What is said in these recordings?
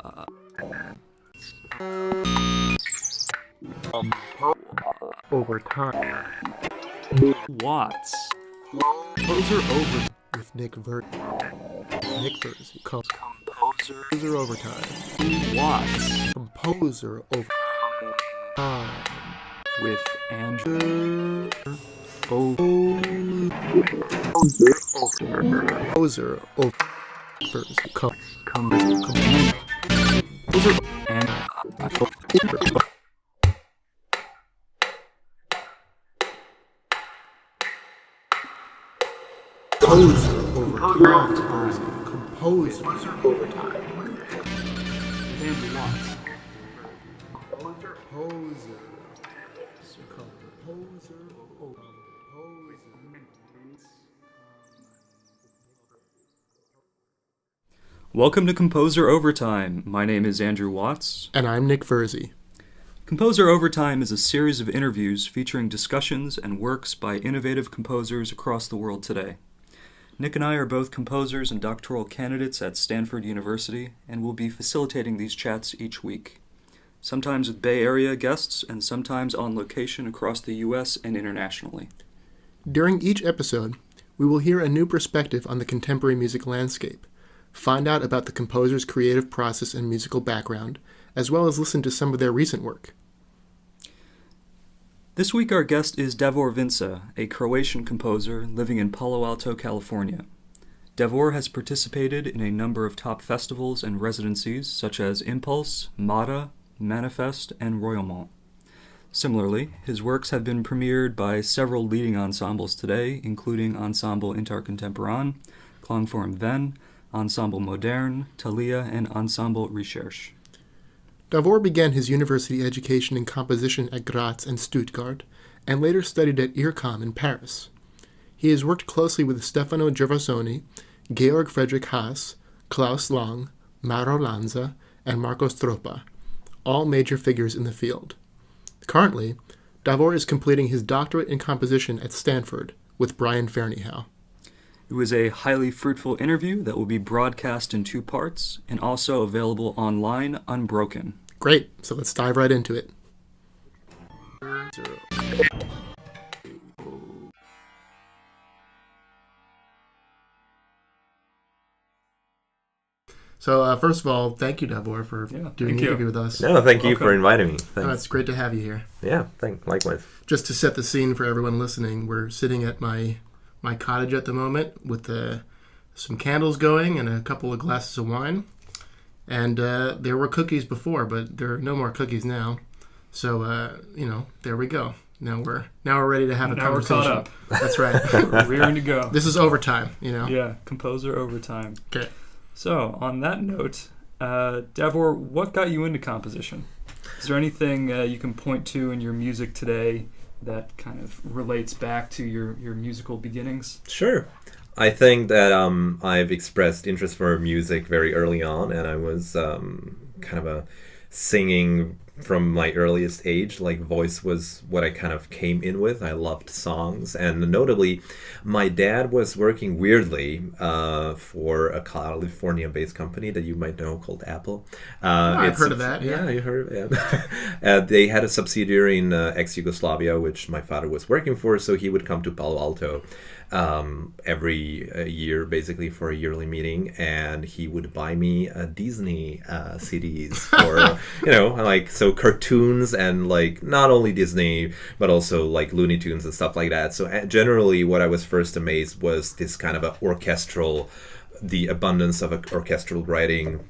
Over time. Watts. Composer over. With Nick Versey. Composer over time. Watts. Composer over time. With Andrew. Over. Composer over. Composer and Composer over time. Composer over time. Andrew Watts. Composer over. Welcome to Composer Overtime. My name is Andrew Watts. And I'm Nick Versey. Composer Overtime is a series of interviews featuring discussions and works by innovative composers across the world today. Nick and I are both composers and doctoral candidates at Stanford University, and will be facilitating these chats each week, sometimes with Bay Area guests and sometimes on location across the U.S. and internationally. During each episode, we will hear a new perspective on the contemporary music landscape, find out about the composer's creative process and musical background, as well as listen to some of their recent work. This week our guest is Davor Vinče, a Croatian composer living in Palo Alto, California. Davor has participated in a number of top festivals and residencies such as Impuls, Manifeste, and Royaumont. Similarly, his works have been premiered by several leading ensembles today, including Ensemble Intercontemporain, Klangforum Wien, Ensemble Modern, Talea, and Ensemble Recherche. Davor began his university education in composition at Graz and Stuttgart, and later studied at IRCAM in Paris. He has worked closely with Stefano Gervasoni, Georg Friedrich Haas, Klaus Lang, Mauro Lanza, and Marco Stroppa, all major figures in the field. Currently, Davor is completing his doctorate in composition at Stanford with Brian Ferneyhough. It was a highly fruitful interview that will be broadcast in 2 parts and also available online unbroken. Great, so let's dive right into it. So first of all, thank you, Davor, for doing the interview with us. No, thank you for inviting me. Thanks. It's great to have you here. Yeah, likewise. Just to set the scene for everyone listening, we're sitting at my cottage at the moment with some candles going and a couple of glasses of wine. And there were cookies before, but there are no more cookies now. So, there we go. Now we're ready to have a conversation. Now we're caught up. That's right. We're rearing to go. This is overtime, Yeah, composer overtime. Okay. So, on that note, Davor, what got you into composition? Is there anything you can point to in your music today that kind of relates back to your musical beginnings? Sure. I think that I've expressed interest for music very early on, and I was kind of a singing from my earliest age. Like, voice was what I kind of came in with. I loved songs, and notably, my dad was working weirdly for a California-based company that you might know called Apple. I've heard of that. Yeah, you heard of it. They had a subsidiary in ex-Yugoslavia, which my father was working for, so he would come to Palo Alto every year, basically, for a yearly meeting, and he would buy me Disney CDs for, so cartoons and, like, not only Disney, but also, like, Looney Tunes and stuff like that. So generally, what I was first amazed was this kind of the abundance of orchestral writing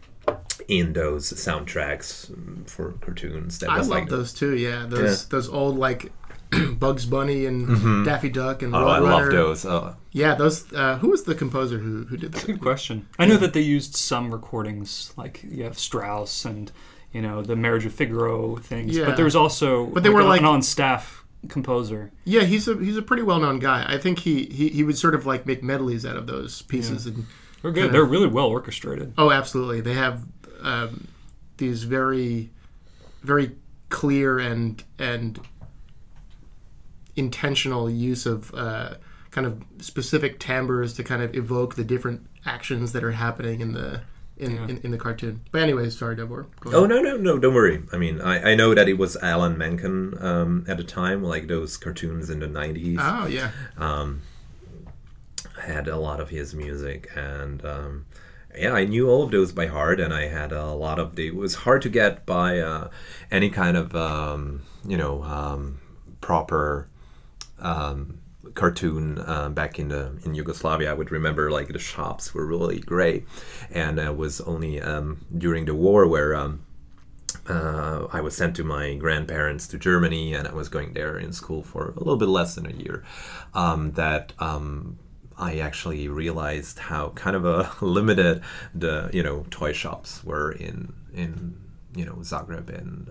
in those soundtracks for cartoons. I love those too, yeah. Those old, like, Bugs Bunny and Daffy Duck and Roadrunner. I love those. Yeah, those. Who was the composer who did that? That's a good question. I know that they used some recordings, like you have Strauss and the Marriage of Figaro things. Yeah. But there was also an on-staff composer. Yeah, he's a pretty well-known guy. I think he would sort of like make medleys out of those pieces. Yeah. And they're good. They're really well orchestrated. Oh, absolutely. They have these very, very clear and intentional use of kind of specific timbres to kind of evoke the different actions that are happening in in the cartoon. But anyways, sorry, Davor. Oh, no, don't worry. I mean, I know that it was Alan Menken at the time, like those cartoons in the 90s. Oh, yeah. Had a lot of his music, and I knew all of those by heart, and I had a lot of it was hard to get by any kind of proper cartoon back in Yugoslavia. I would remember like the shops were really great, and it was only during the war where I was sent to my grandparents to Germany, and I was going there in school for a little bit less than a year, that I actually realized how kind of limited the toy shops were in Zagreb and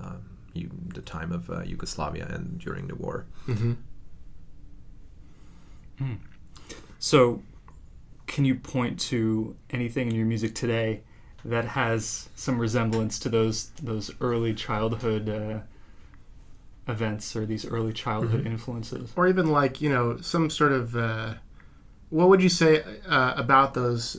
the time of Yugoslavia and during the war. Mm-hmm. So, can you point to anything in your music today that has some resemblance to those early childhood events or these early childhood influences? Or even like some sort of what would you say about those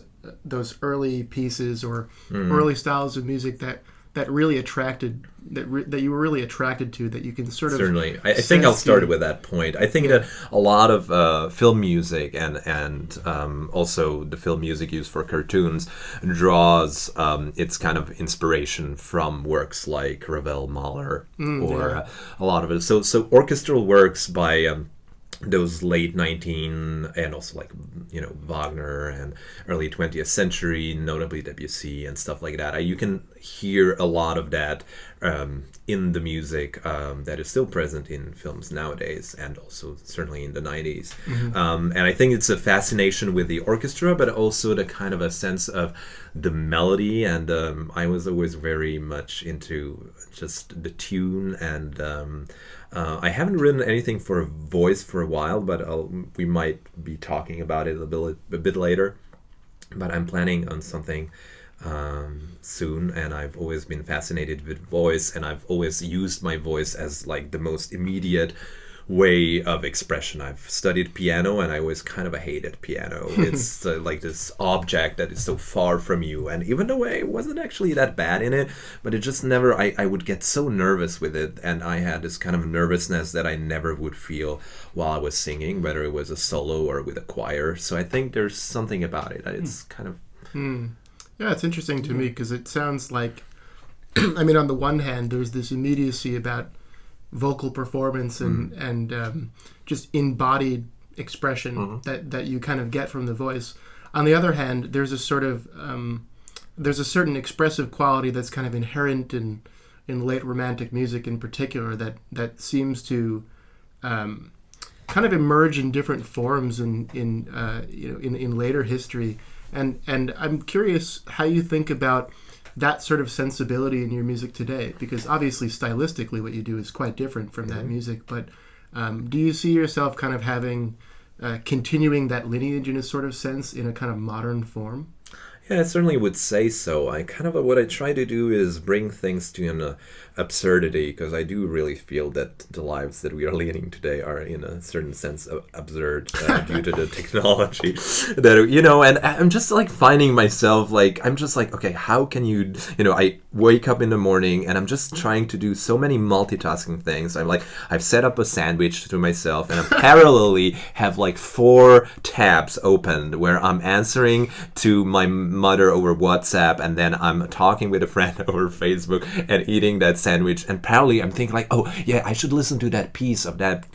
early pieces or early styles of music that really attracted that you were really attracted to, that you can sort of certainly. I think I'll start with that point. I think that a lot of film music and also the film music used for cartoons draws its kind of inspiration from works like Ravel, Mahler, or a lot of it. So orchestral works by those late 19 and also like Wagner and early 20th century, notably Debussy and stuff like that. You can hear a lot of that in the music that is still present in films nowadays, and also certainly in the 90s. And I think it's a fascination with the orchestra, but also the kind of a sense of the melody, and I was always very much into just the tune, and I haven't written anything for voice for a while, but we might be talking about it a bit later. But I'm planning on something soon, and I've always been fascinated with voice, and I've always used my voice as like the most immediate way of expression. I've studied piano, and I always kind of hated piano. It's like this object that is so far from you, and even though I wasn't actually that bad in it, but it just never, I would get so nervous with it, and I had this kind of nervousness that I never would feel while I was singing, whether it was a solo or with a choir. So I think there's something about it. It's kind of... Yeah, it's interesting to me because it sounds like, I mean, on the one hand, there's this immediacy about vocal performance and just embodied expression that you kind of get from the voice. On the other hand, there's a sort of there's a certain expressive quality that's kind of inherent in late Romantic music in particular that seems to kind of emerge in different forms in later history. And I'm curious how you think about that sort of sensibility in your music today, because obviously stylistically what you do is quite different from that music, but do you see yourself kind of having continuing that lineage in a sort of sense in a kind of modern form? Yeah, I certainly would say so. What I try to do is bring things to an absurdity, because I do really feel that the lives that we are leading today are in a certain sense absurd due to the technology that, and I'm just like finding myself like, I'm just like, okay, how can you, I wake up in the morning and I'm just trying to do so many multitasking things. I'm like, I've set up a sandwich to myself, and I parallelly have like 4 tabs opened where I'm answering to my mother over WhatsApp, and then I'm talking with a friend over Facebook and eating that sandwich, and parallelly I'm thinking like, oh yeah, I should listen to that piece of that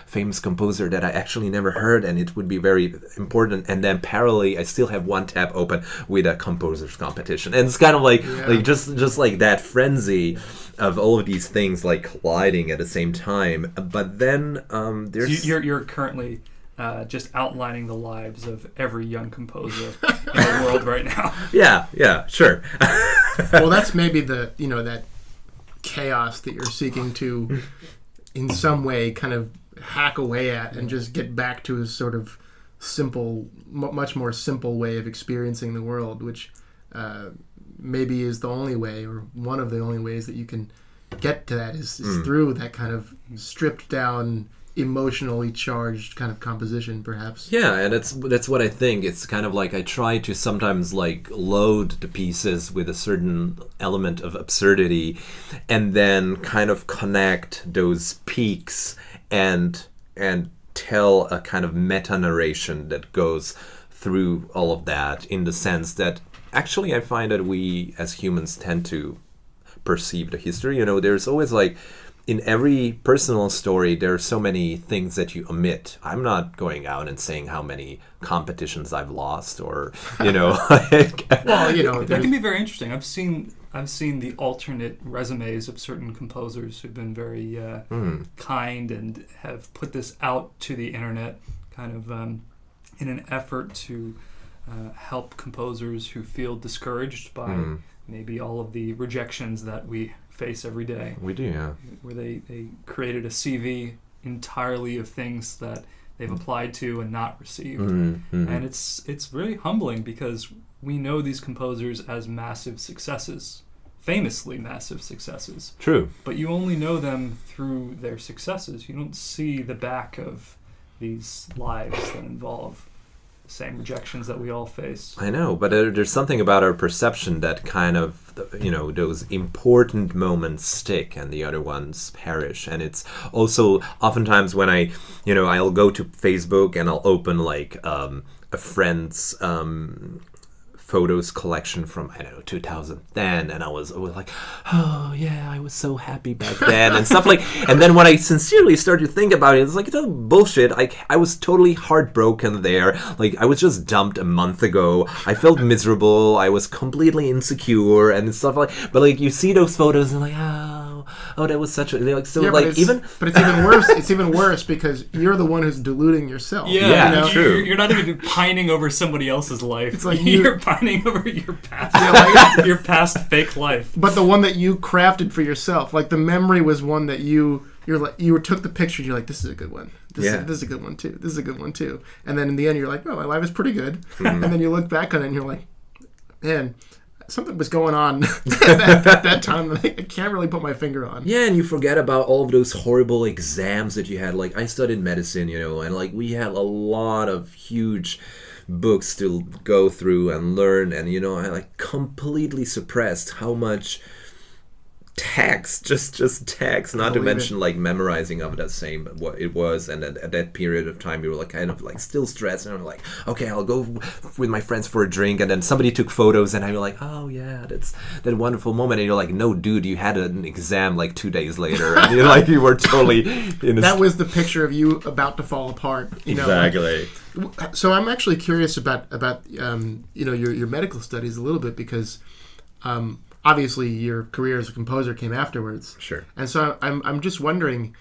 famous composer that I actually never heard, and it would be very important. And then parallelly I still have 1 tab open with a composers competition, and it's kind of like just like that frenzy of all of these things like colliding at the same time. But then there's you're currently just outlining the lives of every young composer in the world right now. Yeah, sure. Well, that's maybe the that chaos that you're seeking to in some way kind of hack away at and just get back to a sort of simple, much more simple way of experiencing the world, which maybe is the only way, or one of the only ways that you can get to that is through that kind of stripped down emotionally charged kind of composition, perhaps. Yeah, and that's what I think. It's kind of like I try to sometimes like load the pieces with a certain element of absurdity, and then kind of connect those peaks and tell a kind of meta narration that goes through all of that, in the sense that actually I find that we as humans tend to perceive the history. You know, there's always like, in every personal story, there are so many things that you omit. I'm not going out and saying how many competitions I've lost, or, you know. Well, you know, that can be very interesting. I've seen the alternate resumes of certain composers who've been very kind and have put this out to the internet, kind of in an effort to help composers who feel discouraged by maybe all of the rejections that we face every day. We do, yeah. Where they created a CV entirely of things that they've applied to and not received. And it's really humbling, because we know these composers as massive successes, famously massive successes. True. But you only know them through their successes. You don't see the back of these lives that involve the same rejections that we all face. I know, but there's something about our perception that kind of, you know, those important moments stick and the other ones perish. And it's also oftentimes when I'll go to Facebook and I'll open like a friend's photos collection from, I don't know, 2010, and I was like, oh yeah, I was so happy back then, and stuff like. And then when I sincerely started to think about it, it's like, it's all bullshit. I was totally heartbroken there. Like, I was just dumped a month ago. I felt miserable. I was completely insecure and stuff like. But like, you see those photos and like, oh, that was such a like. So yeah, like, but it's even worse. It's even worse because you're the one who's deluding yourself. Yeah, you know? True. You're not even pining over somebody else's life. It's like you're pining over your past, your past fake life. But the one that you crafted for yourself, like the memory was one that you took the picture and you're like, this is a good one. This is a good one too. This is a good one too. And then in the end you're like, oh, my life is pretty good. And then you look back on it and you're like, man, something was going on at that time that I can't really put my finger on. Yeah, and you forget about all of those horrible exams that you had. Like, I studied medicine, you know, and like we had a lot of huge books to go through and learn, and you know, I like completely suppressed how much text, just text, not to mention like memorizing of the same what it was. And at that period of time, you were like kind of like still stressed, and I'm like, okay, I'll go with my friends for a drink, and then somebody took photos, and I was like, oh yeah, that's that wonderful moment. And you're like, no, dude, you had an exam like 2 days later, and you're like, you were totally in that was the picture of you about to fall apart. You know? Exactly. So I'm actually curious about your medical studies a little bit, because obviously your career as a composer came afterwards. Sure. And so I'm just wondering,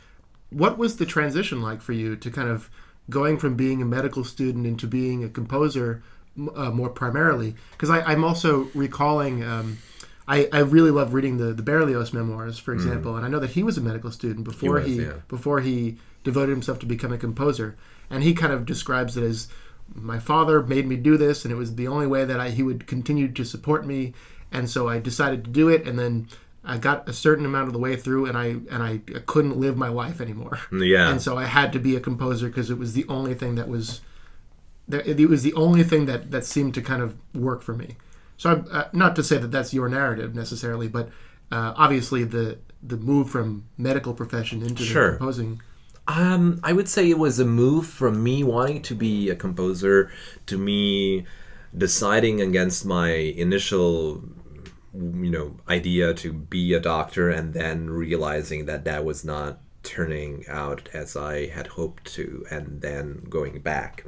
what was the transition like for you to kind of going from being a medical student into being a composer more primarily? Because I'm also recalling, I really love reading the Berlioz memoirs, for example, and I know that he was a medical student before he devoted himself to become a composer. And he kind of describes it as, my father made me do this, and it was the only way that he would continue to support me. And so I decided to do it, and then I got a certain amount of the way through, and I couldn't live my life anymore. Yeah. And so I had to be a composer because it was the only thing that seemed to kind of work for me. So not to say that that's your narrative necessarily, but obviously the move from medical profession into the composing. I would say it was a move from me wanting to be a composer to me deciding against my initial, idea to be a doctor, and then realizing that was not turning out as I had hoped to, and then going back.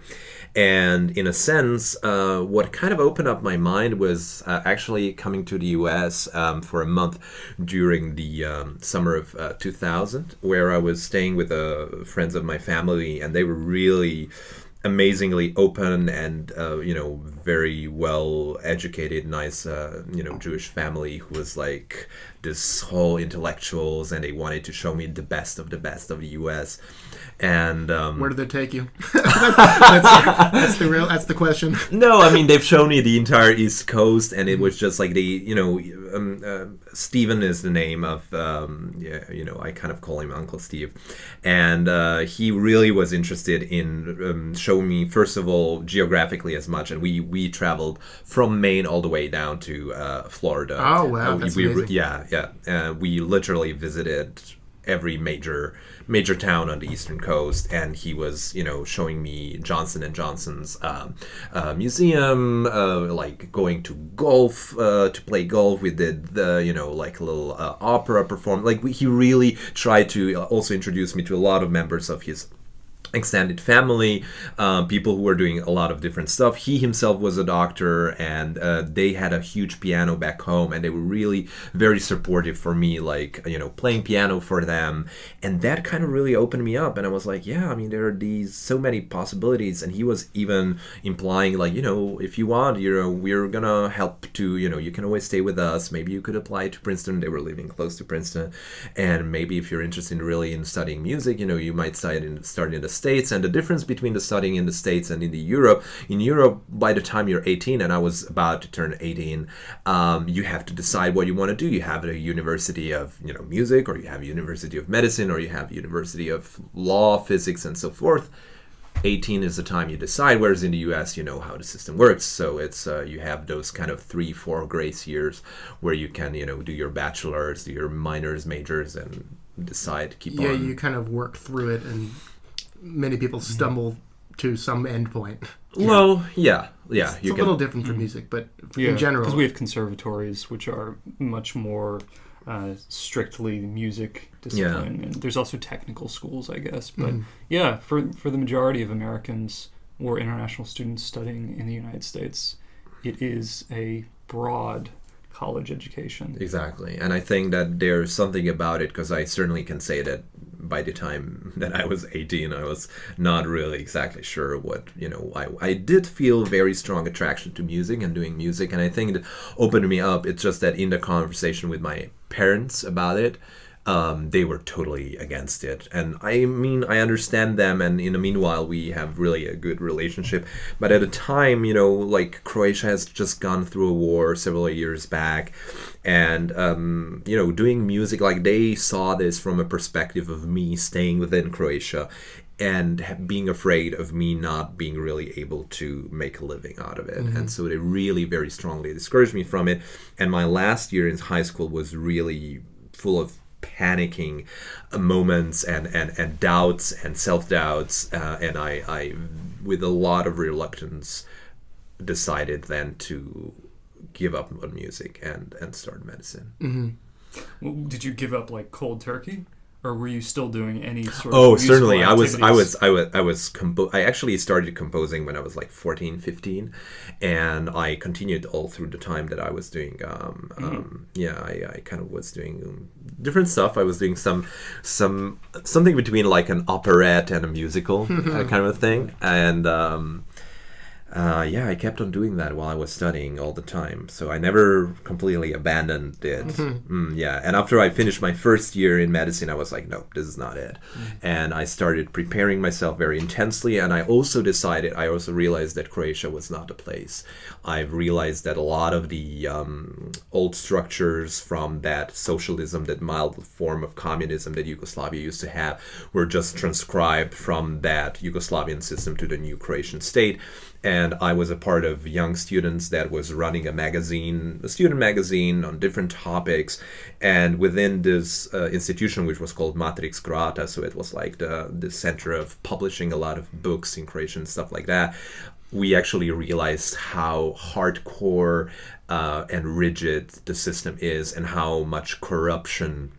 And in a sense, what kind of opened up my mind was actually coming to the US for a month during the summer of 2000, where I was staying with friends of my family, and they were really amazingly open and very well educated, nice Jewish family who was like this whole intellectuals, and they wanted to show me the best of the US. And where did they take you? that's the question. No, I mean, they've shown me the entire East Coast, and it was just like Steven is the name of, I kind of call him Uncle Steve. And he really was interested in showing me, first of all, geographically as much. And we traveled from Maine all the way down to Florida. Oh, wow. That's amazing. Yeah. We literally visited every major town on the Eastern Coast, and he was, showing me Johnson and Johnson's museum, like going to golf, to play golf. We did like a little opera performance. Like he really tried to also introduce me to a lot of members of his extended family, people who were doing a lot of different stuff. He himself was a doctor, and they had a huge piano back home, and they were really very supportive for me, like, playing piano for them. And that kind of really opened me up, and I was like, yeah, I mean, there are so many possibilities. And he was even implying, like, if you want, we're gonna help to, you can always stay with us. Maybe you could apply to Princeton. They were living close to Princeton. And maybe if you're interested in studying music, you might start in the States. And the difference between the studying in the States and in Europe, by the time you're 18, and I was about to turn 18, you have to decide what you want to do. You have a university of music, or you have a university of medicine, or you have a university of law, physics, and so forth. 18 is the time you decide, whereas in the US, you know how the system works. So it's you have those kind of 3-4 grace years where you can do your bachelor's, do your minors, majors, and decide keep on. Yeah, you kind of work through it, and many people stumble to some end point. Well, yeah. It's a little different from music, but in general. Because we have conservatories, which are much more strictly music discipline. And there's also technical schools, I guess. But for the majority of Americans or international students studying in the United States, it is a broad college education. Exactly. And I think that there's something about it, because I certainly can say that by the time that I was 18, I was not really exactly sure what, I did feel very strong attraction to music and doing music. And I think it opened me up. It's just that in the conversation with my parents about it, they were totally against it. And I mean, I understand them, and in the meanwhile, we have really a good relationship. But at the time, like Croatia has just gone through a war several years back, and, doing music, like they saw this from a perspective of me staying within Croatia and being afraid of me not being really able to make a living out of it. And so they really very strongly discouraged me from it. And my last year in high school was really full of panicking moments and doubts and self-doubts, and I with a lot of reluctance decided then to give up on music and start medicine. Well, did you give up like cold turkey, or were you still doing any sort of musical certainly activities? I actually started composing when I was like 14, 15, and I continued all through the time that I was doing I kind of was doing different stuff. I was doing something between like an operette and a musical kind of a thing, and I kept on doing that while I was studying all the time. So I never completely abandoned it. And after I finished my first year in medicine, I was like, no, this is not it. And I started preparing myself very intensely. And I also realized that Croatia was not the place. I've realized that a lot of the old structures from that socialism, that mild form of communism that Yugoslavia used to have, were just transcribed from that Yugoslavian system to the new Croatian state. And I was a part of young students that was running a student magazine on different topics. And within this institution, which was called Matrix Croata, so it was like the center of publishing a lot of books in Croatian and stuff like that, we actually realized how hardcore and rigid the system is, and how much corruption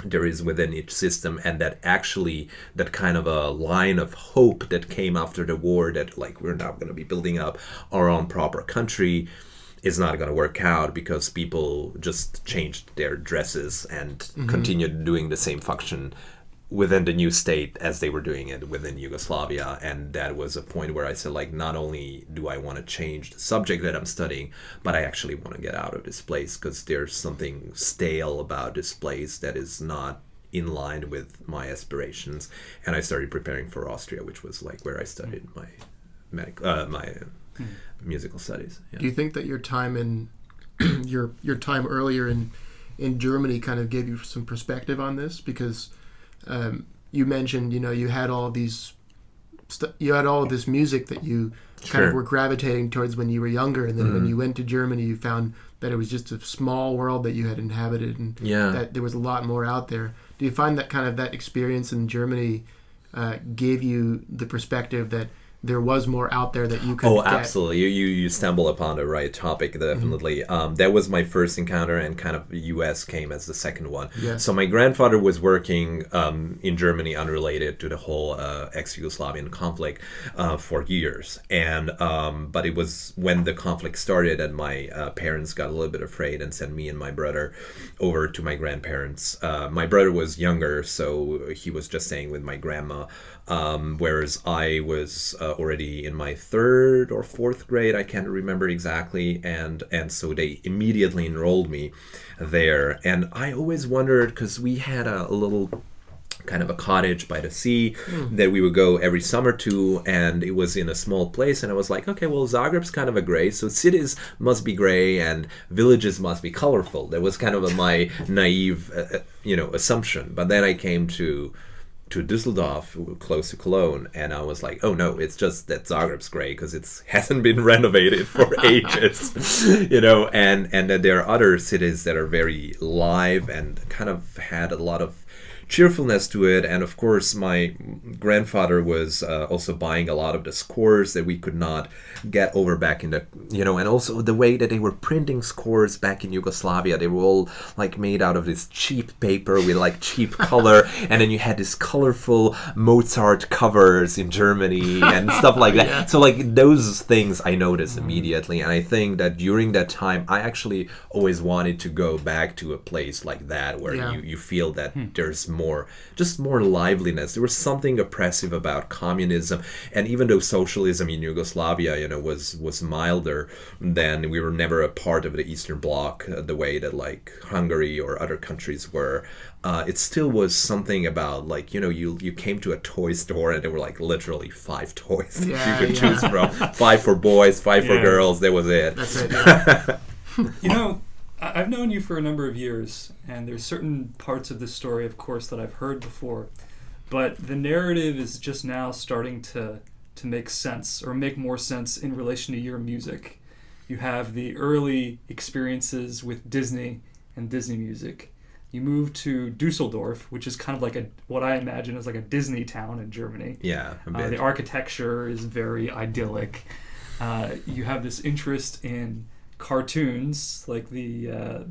there is within each system, and that actually that kind of a line of hope that came after the war, that like we're now going to be building up our own proper country, is not going to work out, because people just changed their dresses and continued doing the same function within the new state as they were doing it within Yugoslavia. And that was a point where I said, like, not only do I want to change the subject that I'm studying, but I actually want to get out of this place, because there's something stale about this place that is not in line with my aspirations. And I started preparing for Austria, which was like where I studied my musical studies. Do you think that your time in your time earlier in in Germany kind of gave you some perspective on this? Because you mentioned, you had all these you had all of this music that you kind of were gravitating towards when you were younger, and then when you went to Germany, you found that it was just a small world that you had inhabited, and that there was a lot more out there. Do you find that kind of that experience in Germany gave you the perspective that there was more out there that you could get? Absolutely. You stumble upon the right topic, definitely. That was my first encounter, and kind of the U.S. came as the second one. Yeah. So my grandfather was working in Germany unrelated to the whole ex-Yugoslavian conflict for years. And but it was when the conflict started and my parents got a little bit afraid and sent me and my brother over to my grandparents. My brother was younger, so he was just staying with my grandma. Whereas I was already in my third or fourth grade, I can't remember exactly, and so they immediately enrolled me there. And I always wondered, because we had a little kind of a cottage by the sea that we would go every summer to, and it was in a small place, and I was like, okay, well, Zagreb's kind of a gray, so cities must be gray and villages must be colorful. That was kind of my naive assumption. But then I came to Düsseldorf, close to Cologne, and I was like, oh no, it's just that Zagreb's gray because it hasn't been renovated for ages, and that there are other cities that are very live and kind of had a lot of cheerfulness to it. And of course my grandfather was also buying a lot of the scores that we could not get over back in the and also the way that they were printing scores back in Yugoslavia, they were all like made out of this cheap paper with like cheap color, and then you had this colorful Mozart covers in Germany and stuff like that. So like those things I noticed immediately, and I think that during that time I actually always wanted to go back to a place like that where you feel that there's more liveliness. There was something oppressive about communism, and even though socialism in Yugoslavia, was milder, than we were never a part of the Eastern Bloc the way that like Hungary or other countries were. It still was something about like you came to a toy store and there were like literally 5 toys that you could choose from. 5 for boys, 5 for girls. That was it. That's it. Yeah. I've known you for a number of years, and there's certain parts of this story, of course, that I've heard before, but the narrative is just now starting to make sense, or make more sense in relation to your music. You have the early experiences with Disney and Disney music. You move to Dusseldorf, which is kind of like what I imagine is like a Disney town in Germany. Yeah, a bit. The architecture is very idyllic. You have this interest in cartoons, like the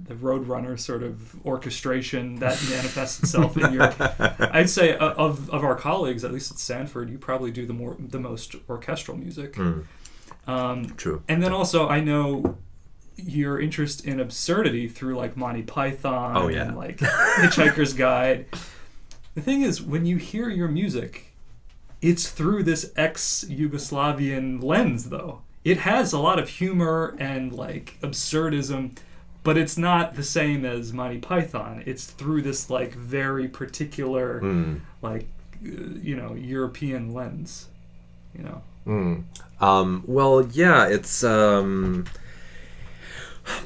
Roadrunner sort of orchestration that manifests itself in your. I'd say of our colleagues, at least at Stanford, you probably do the most orchestral music. True. And then also, I know your interest in absurdity through like Monty Python and like Hitchhiker's Guide. The thing is, when you hear your music, it's through this ex-Yugoslavian lens, though. It has a lot of humor and like absurdism, but it's not the same as Monty Python. It's through this like very particular European lens, Well, yeah, it's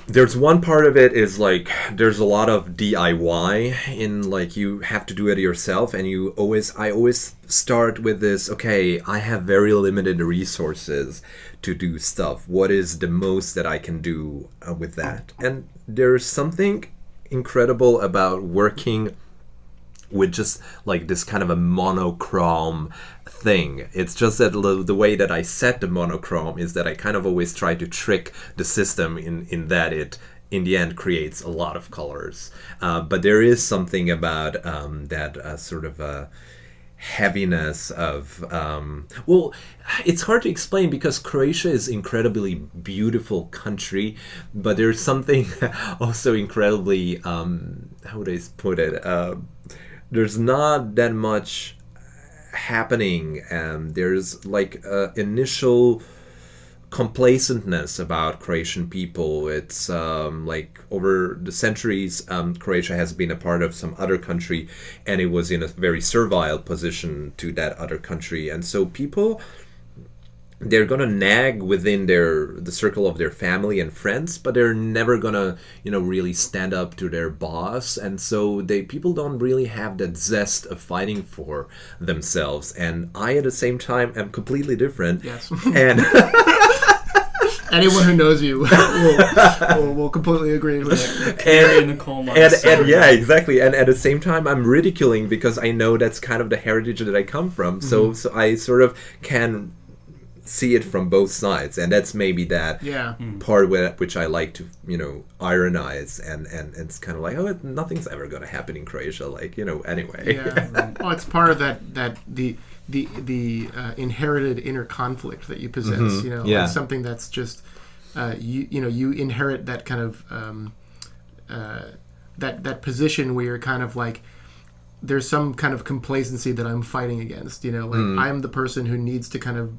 there's one part of it is like there's a lot of DIY in like you have to do it yourself, and I always start with this, okay, I have very limited resources to do stuff. What is the most that I can do with that? And there's something incredible about working with just like this kind of a monochrome thing. It's just that the way that I set the monochrome is that I kind of always try to trick the system in that it in the end creates a lot of colors. But there is something about that sort of heaviness of it's hard to explain because Croatia is incredibly beautiful country, but there's something also incredibly how would I put it, there's not that much happening, and there's like initial complacentness about Croatian people. It's like over the centuries, Croatia has been a part of some other country, and it was in a very servile position to that other country, and so people they're gonna nag within the circle of their family and friends, but they're never gonna, really stand up to their boss, and so people don't really have that zest of fighting for themselves. And I, at the same time, am completely different. Yes. And anyone who knows you will completely agree with that. And in the coal mine. And yeah, exactly. And at the same time, I'm ridiculing because I know that's kind of the heritage that I come from. So I sort of can see it from both sides, and that's maybe that part which I like to ironize, and it's kind of like, oh, nothing's ever going to happen in Croatia, anyway. Yeah. Well, it's part of that the inherited inner conflict that you possess. It's something that's just you inherit that kind of that position where you're kind of like, there's some kind of complacency that I'm fighting against. I'm the person who needs to kind of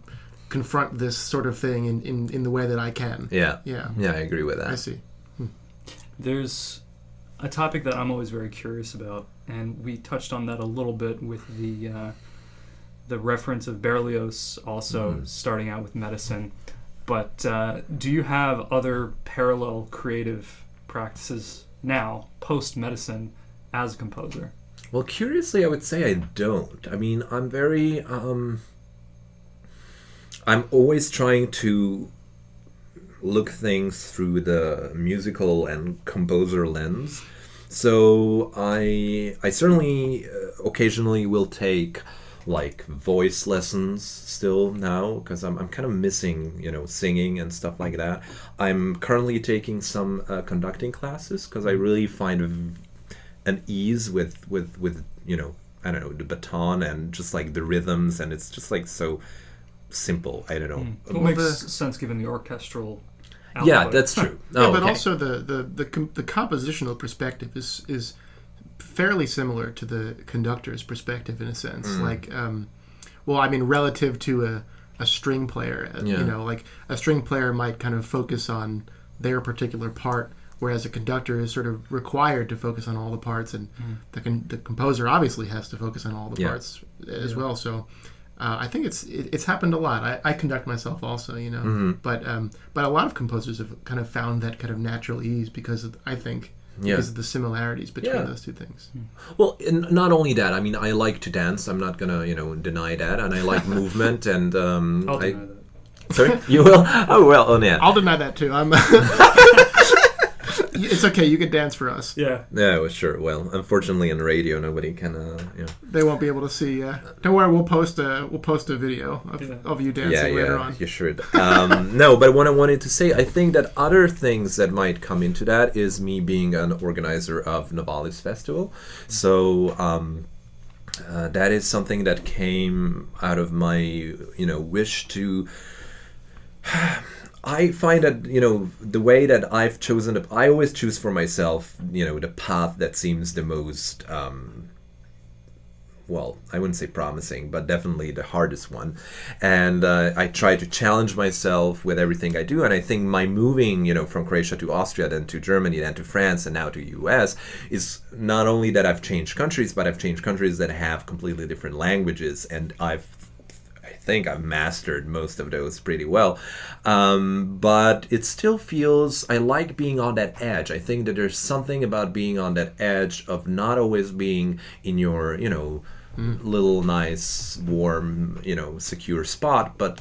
confront this sort of thing in the way that I can. Yeah, I agree with that. I see. There's a topic that I'm always very curious about, and we touched on that a little bit with the reference of Berlioz also starting out with medicine. But do you have other parallel creative practices now, post-medicine, as a composer? Well, curiously, I would say I don't. I mean, I'm very... I'm always trying to look things through the musical and composer lens. So I certainly occasionally will take voice lessons still now, because I'm kind of missing singing and stuff like that. I'm currently taking some conducting classes because I really find an ease with I don't know, the baton and just the rhythms, and it's just so simple. I don't know. It makes sense given the orchestral output. Yeah, that's true. But also the compositional perspective is fairly similar to the conductor's perspective in a sense. Relative to a string player. A string player might kind of focus on their particular part, whereas a conductor is sort of required to focus on all the parts, and the composer obviously has to focus on all the parts as well. So I think it's happened a lot. I conduct myself also, but a lot of composers have kind of found that kind of natural ease because of the similarities between those two things. Well, and not only that. I mean, I like to dance. I'm not gonna deny that, and I like movement. And I'll deny that. Sorry, you will? Oh well, oh yeah. I'll deny that too. It's okay. You can dance for us. Yeah. Yeah, well, sure. Well, unfortunately, on radio, nobody can. They won't be able to see. Don't worry. We'll post a video of you dancing later on. You should. No, but what I wanted to say, I think that other things that might come into that is me being an organizer of Novalis Festival. So that is something that came out of my wish to. I find that, the way that I've chosen, I always choose for myself, the path that seems the most, well, I wouldn't say promising, but definitely the hardest one. And I try to challenge myself with everything I do. And I think my moving, from Croatia to Austria, then to Germany, then to France, and now to US, is not only that I've changed countries, but I've changed countries that have completely different languages. And I think I've mastered most of those pretty well, but it still feels, I like being on that edge. I think that there's something about being on that edge of not always being in your little nice warm secure spot, but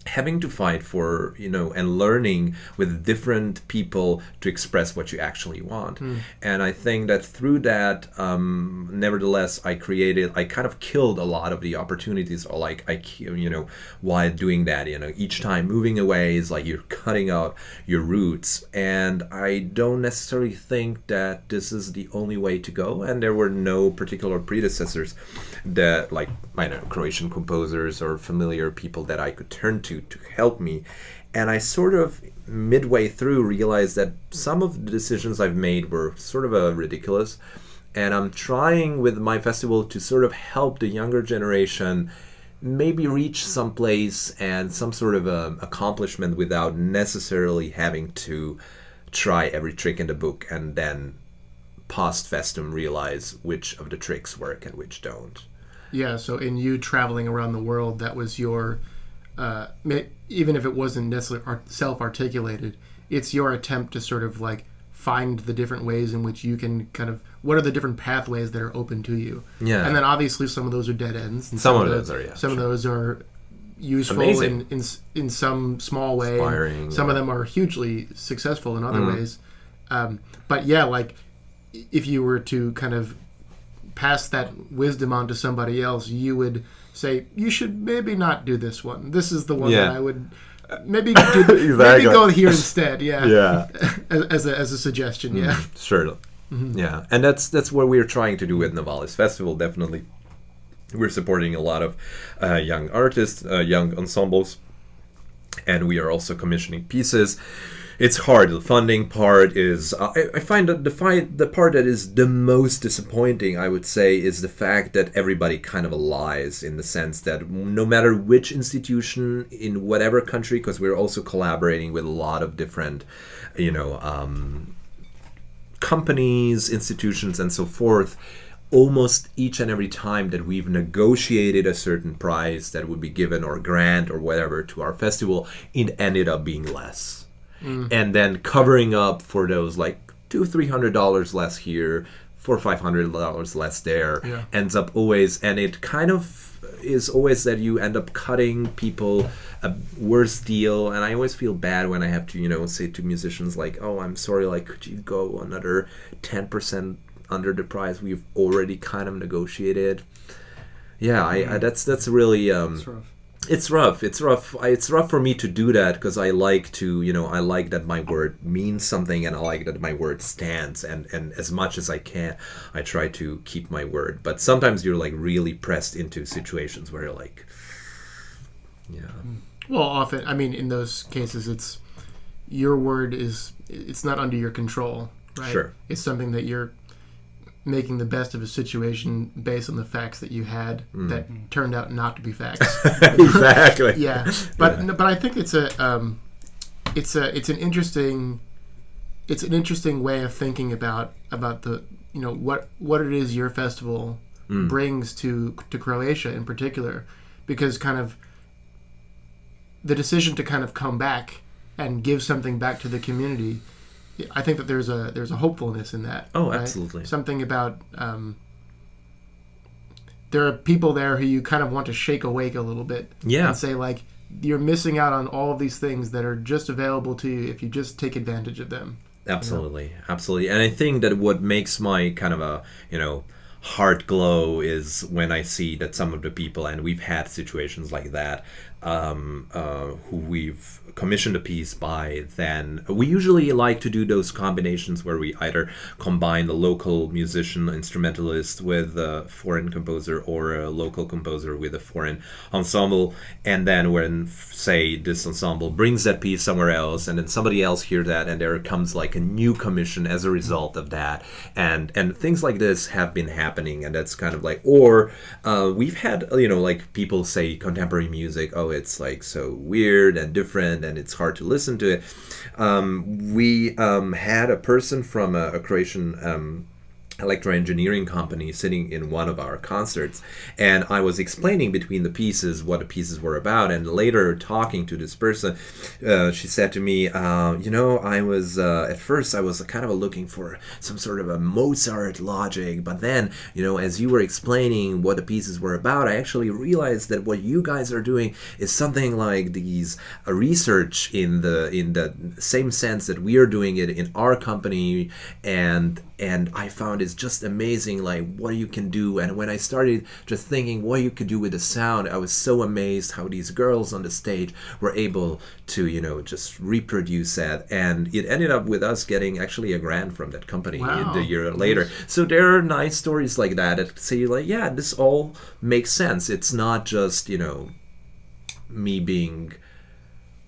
having to fight for and learning with different people to express what you actually want. And I think that through that, nevertheless, I kind of killed a lot of the opportunities, or while doing that, each time moving away is like you're cutting out your roots. And I don't necessarily think that this is the only way to go, and there were no particular predecessors that, Croatian composers or familiar people that I could turn to help me. And I sort of midway through realized that some of the decisions I've made were sort of ridiculous, and I'm trying with my festival to sort of help the younger generation maybe reach some place and some sort of accomplishment without necessarily having to try every trick in the book and then post festum realize which of the tricks work and which don't. Yeah, so in you traveling around the world, that was your even if it wasn't necessarily self-articulated, it's your attempt to sort of like find the different ways in which you can kind of, what are the different pathways that are open to you. Yeah. And then obviously some of those are dead ends. And some of those are, Some of those are useful in some small way. Inspiring. Some of them are hugely successful in other ways. But yeah, like if you were to kind of pass that wisdom on to somebody else, you would say, you should maybe not do this one. This is the one that I would maybe do. Exactly. Maybe go here instead. Yeah. Yeah. as a suggestion. Yeah. Sure. Yeah, and that's what we're trying to do with Novalis Festival. Definitely, we're supporting a lot of young artists, young ensembles, and we are also commissioning pieces. It's hard. The funding part is, I find that the part that is the most disappointing, I would say, is the fact that everybody kind of lies, in the sense that no matter which institution in whatever country, because we're also collaborating with a lot of different, companies, institutions, and so forth, almost each and every time that we've negotiated a certain price that would be given, or grant or whatever, to our festival, it ended up being less. And then covering up for those like $200-300 less here, $400-500 less there, ends up always, and it kind of is always that you end up cutting people a worse deal. And I always feel bad when I have to, say to musicians like, oh, I'm sorry, like, could you go another 10% under the price we've already kind of negotiated? Yeah, I that's really It's rough. It's rough for me to do that, because I like to, I like that my word means something, and I like that my word stands. And as much as I can, I try to keep my word. But sometimes you're like really pressed into situations where you're like, Well, often, I mean, in those cases, it's your word it's not under your control, right? Sure. It's something that you're making the best of a situation based on the facts that you had that turned out not to be facts. Exactly. Yeah, but I think it's an interesting way of thinking about the what it is your festival brings to Croatia in particular, because kind of the decision to kind of come back and give something back to the community. I think that there's a hopefulness in that. Oh, right? absolutely. Something about there are people there who you kind of want to shake awake a little bit. Yeah. And say, like, you're missing out on all of these things that are just available to you if you just take advantage of them. Absolutely. Absolutely. And I think that what makes my kind of a, heart glow is when I see that some of the people, and we've had situations like that, who we've commissioned a piece by, then we usually like to do those combinations where we either combine the local musician instrumentalist with a foreign composer, or a local composer with a foreign ensemble. And then when, say, this ensemble brings that piece somewhere else, and then somebody else hears that, and there comes like a new commission as a result of that, and things like this have been happening. And that's kind of like, or we've had like people say contemporary music, oh, it's like so weird and different and it's hard to listen to it. We had a person from a Croatian electroengineering company sitting in one of our concerts, and I was explaining between the pieces what the pieces were about, and later talking to this person, she said to me, I was at first I was kind of looking for some sort of a Mozart logic, but then as you were explaining what the pieces were about, I actually realized that what you guys are doing is something like these research in the same sense that we are doing it in our company, and I found it's just amazing, like, what you can do. And when I started just thinking what you could do with the sound, I was so amazed how these girls on the stage were able to, just reproduce that. And it ended up with us getting actually a grant from that company the year later. So there are nice stories like that say, like, yeah, this all makes sense. It's not just, me being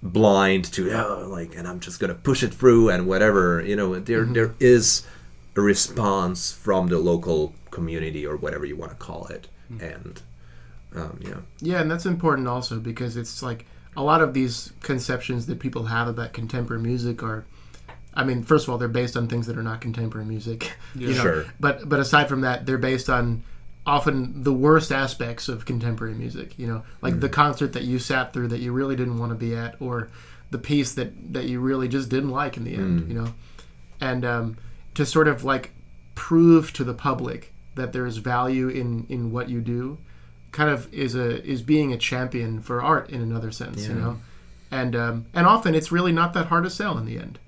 blind to, and I'm just going to push it through and whatever. There is a response from the local community, or whatever you want to call it. And and that's important also, because it's like a lot of these conceptions that people have about contemporary music are, I mean, first of all, they're based on things that are not contemporary music. Sure. But aside from that, they're based on often the worst aspects of contemporary music, like the concert that you sat through that you really didn't want to be at, or the piece that you really just didn't like in the end, and to sort of like prove to the public that there's value in what you do kind of is being a champion for art in another sense, and often it's really not that hard to sell in the end.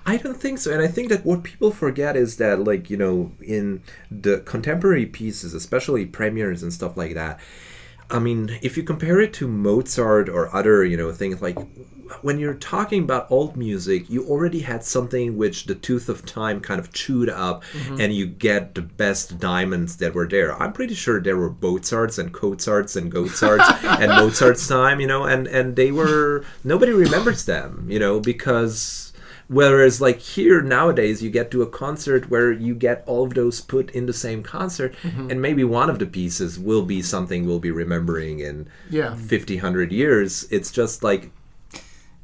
I don't think so. And I think that what people forget is that, like, in the contemporary pieces, especially premieres and stuff like that, I mean, if you compare it to Mozart or other, things like, when you're talking about old music, you already had something which the tooth of time kind of chewed up, and you get the best diamonds that were there. I'm pretty sure there were Mozarts and Cozarts and Gozarts and Mozart's time, and they were, nobody remembers them, because... Whereas, like, here nowadays, you get to a concert where you get all of those put in the same concert, and maybe one of the pieces will be something we'll be remembering in 50, 100 years. It's just like...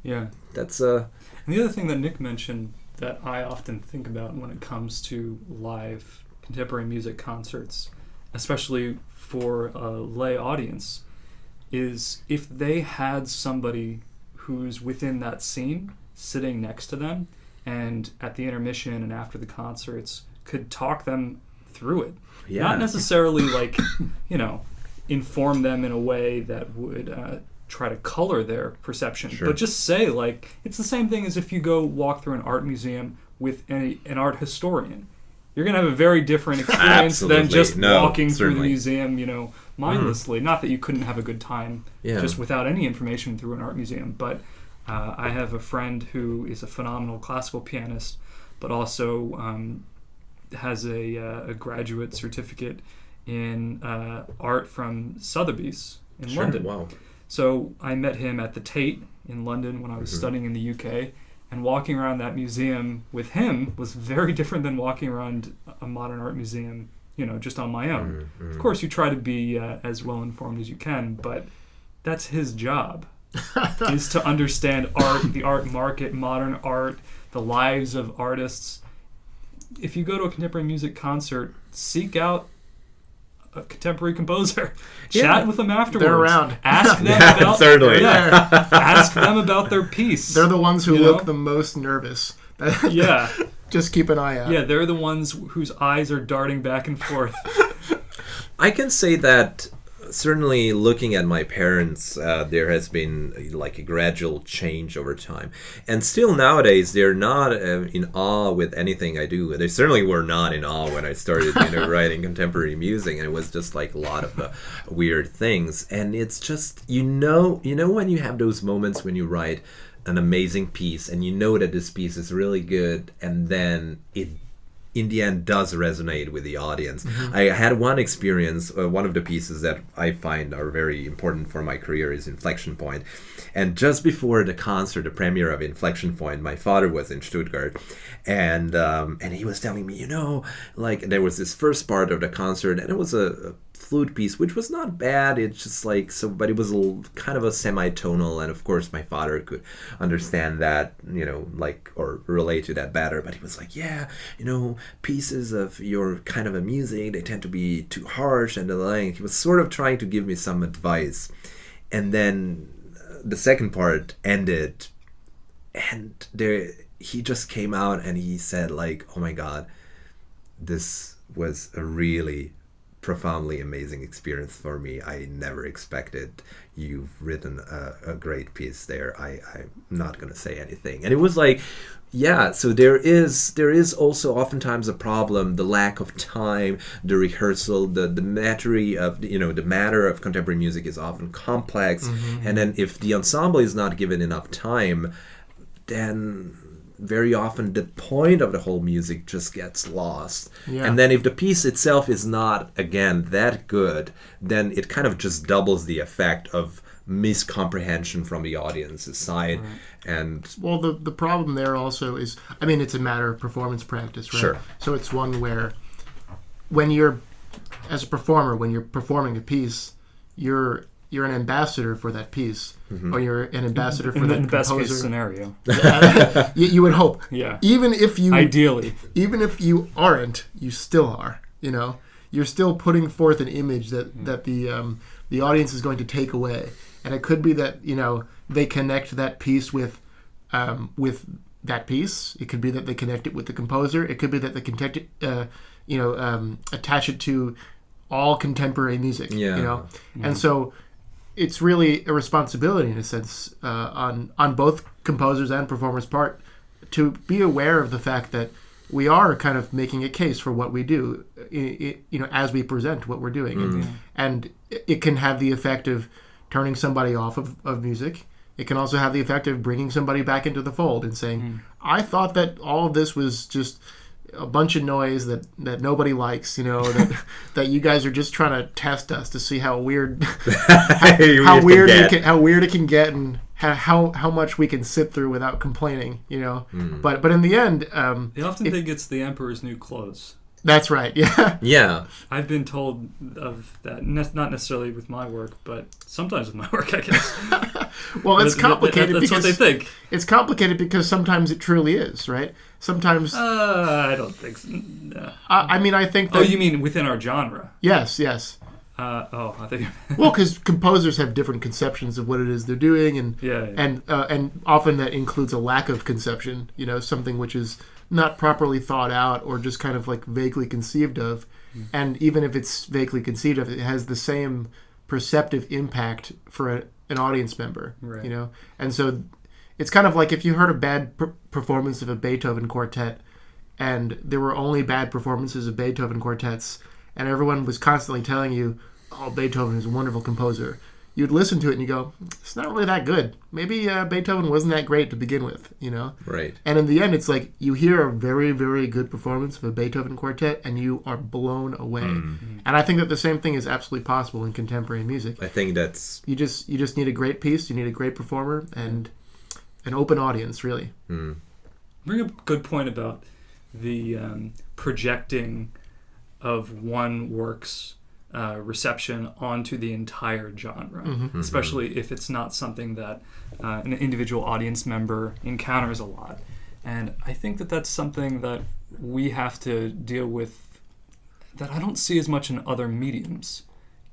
Yeah. That's And the other thing that Nick mentioned that I often think about when it comes to live contemporary music concerts, especially for a lay audience, is if they had somebody who's within that scene sitting next to them, and at the intermission and after the concerts could talk them through it. Yeah. Not necessarily like, inform them in a way that would try to color their perception, but just say, like, it's the same thing as if you go walk through an art museum with an art historian. You're going to have a very different experience than just walking through the museum, mindlessly. Not that you couldn't have a good time just without any information through an art museum, but I have a friend who is a phenomenal classical pianist, but also has a graduate certificate in art from Sotheby's in London. Wow. So I met him at the Tate in London when I was studying in the UK, and walking around that museum with him was very different than walking around a modern art museum, just on my own. Of course, you try to be as well informed as you can, but that's his job. Is to understand art, the art market, modern art, the lives of artists. If you go to a contemporary music concert, seek out a contemporary composer. Chat with them afterwards. They're around. Ask them about certainly. Ask them about their piece. They're the ones who look the most nervous. Just keep an eye out. Yeah, they're the ones whose eyes are darting back and forth. I can say that certainly looking at my parents, there has been like a gradual change over time. And still nowadays, they're not in awe with anything I do. They certainly were not in awe when I started writing contemporary music. And it was just like a lot of weird things. And it's just, when you have those moments when you write an amazing piece and you know that this piece is really good, and then it in the end does resonate with the audience. I had one experience, one of the pieces that I find are very important for my career is Inflection Point. And just before the concert, the premiere of Inflection Point, my father was in Stuttgart, and he was telling me, like, there was this first part of the concert, and it was a flute piece, which was not bad. It's just like, but it was kind of a semi-tonal, and of course my father could understand that, or relate to that better. But he was like, pieces of your kind of a music, they tend to be too harsh and the length. He was sort of trying to give me some advice. And then the second part ended, and he just came out and he said, like, oh my God, this was a really profoundly amazing experience for me. I never expected. You've written a great piece there. I'm not going to say anything. And it was like, so there is also oftentimes a problem, the lack of time, the rehearsal, the matter of, the matter of contemporary music is often complex. And then if the ensemble is not given enough time, then very often the point of the whole music just gets lost. And then if the piece itself is not, again, that good, then it kind of just doubles the effect of miscomprehension from the audience's side. And well, the problem there also is, it's a matter of performance practice, right? Sure. So it's one where when you're, as a performer, when you're performing a piece, you're an ambassador for that piece, or you're an ambassador for that composer. In the best case scenario. You would hope. Yeah. Even if you... Ideally. Even if you aren't, you still are, you're still putting forth an image that the audience is going to take away, and it could be that they connect that piece with that piece. It could be that they connect it with the composer. It could be that they connect it, attach it to all contemporary music. And so it's really a responsibility in a sense on both composers and performers' part to be aware of the fact that we are kind of making a case for what we do, as we present what we're doing, and it can have the effect of turning somebody off of music. It can also have the effect of bringing somebody back into the fold and saying, I thought that all of this was just a bunch of noise that nobody likes, that you guys are just trying to test us to see how weird how weird it can get, and how much we can sit through without complaining, But in the end, they often think it's the emperor's new clothes. That's right. Yeah. Yeah. I've been told of that, not necessarily with my work, but sometimes with my work, I guess. Well, it's complicated. That's because what they think. It's complicated because sometimes it truly is, right? Sometimes. I don't think so. No. I think that. Oh, you mean within our genre? Yes. I think. Well, because composers have different conceptions of what it is they're doing, and and often that includes a lack of conception. Something which is not properly thought out or just kind of like vaguely conceived of, and even if it's vaguely conceived of, it has the same perceptive impact for an audience member. Right. And so it's kind of like if you heard a bad performance of a Beethoven quartet, and there were only bad performances of Beethoven quartets, and everyone was constantly telling you, oh, Beethoven is a wonderful composer. You'd listen to it and you go, it's not really that good. Maybe Beethoven wasn't that great to begin with, Right. And in the end, it's like you hear a very, very good performance of a Beethoven quartet and you are blown away. And I think that the same thing is absolutely possible in contemporary music. I think that's... You just need a great piece, you need a great performer, and an open audience, really. Bring up a good point about the projecting of one work's reception onto the entire genre, especially if it's not something that an individual audience member encounters a lot. And I think that that's something that we have to deal with that I don't see as much in other mediums.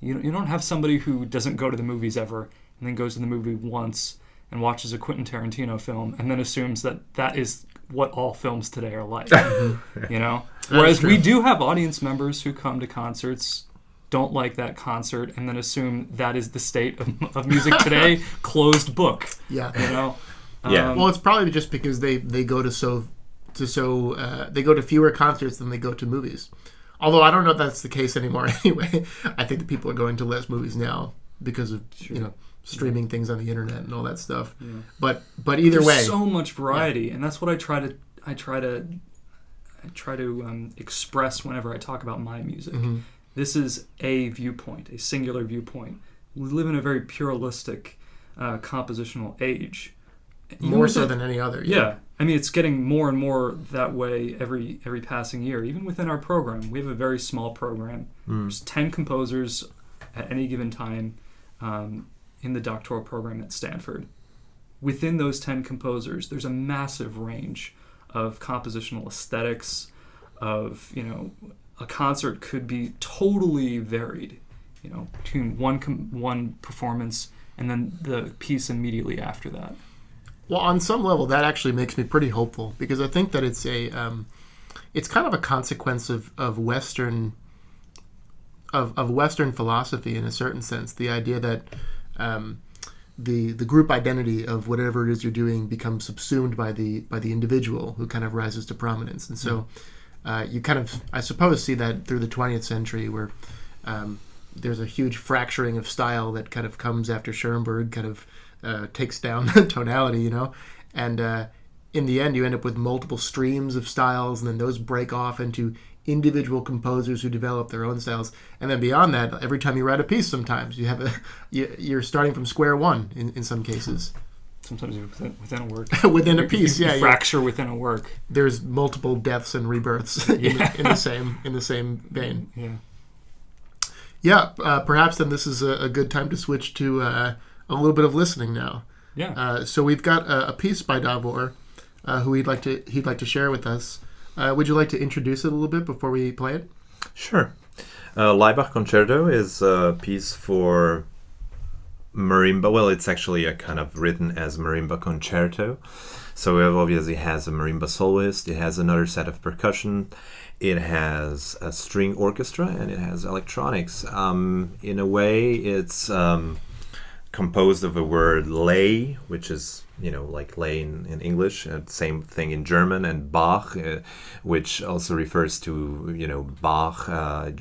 You don't have somebody who doesn't go to the movies ever and then goes to the movie once and watches a Quentin Tarantino film and then assumes that is what all films today are like. Whereas we do have audience members who come to concerts, don't like that concert, and then assume that is the state of music today. Closed book. Yeah. Well, it's probably just because they go to they go to fewer concerts than they go to movies. Although I don't know if that's the case anymore. Anyway, I think that people are going to less movies now because of streaming things on the internet and all that stuff. Yeah. But either way, there's so much variety, and that's what I try to express whenever I talk about my music. This is a viewpoint, a singular viewpoint. We live in a very pluralistic, compositional age. More so than any other. Yeah. I mean, it's getting more and more that way every passing year. Even within our program, we have a very small program. There's 10 composers at any given time in the doctoral program at Stanford. Within those 10 composers, there's a massive range of compositional aesthetics, of, a concert could be totally varied, between one performance and then the piece immediately after that. Well, on some level, that actually makes me pretty hopeful, because I think that it's it's kind of a consequence of Western philosophy in a certain sense. The idea that the group identity of whatever it is you're doing becomes subsumed by the individual who kind of rises to prominence, and so. You kind of, I suppose, see that through the 20th century, where there's a huge fracturing of style that kind of comes after Schoenberg kind of takes down tonality, and in the end you end up with multiple streams of styles, and then those break off into individual composers who develop their own styles, and then beyond that, every time you write a piece, sometimes you're starting from square one in some cases. Sometimes within a work. Within a piece, you fracture within a work. There's multiple deaths and rebirths in the same vein. Yeah. Perhaps then this is a good time to switch to a little bit of listening now. Yeah. So we've got a piece by Davor, who he'd like to share with us. Would you like to introduce it a little bit before we play it? Sure. Laibach Concerto is a piece for marimba. Well, it's actually a kind of written as marimba concerto. So it obviously has a marimba soloist, it has another set of percussion, it has a string orchestra, and it has electronics. In a way, it's composed of the word lay, which is, like lay in English, same thing in German, and Bach, which also refers to, Bach,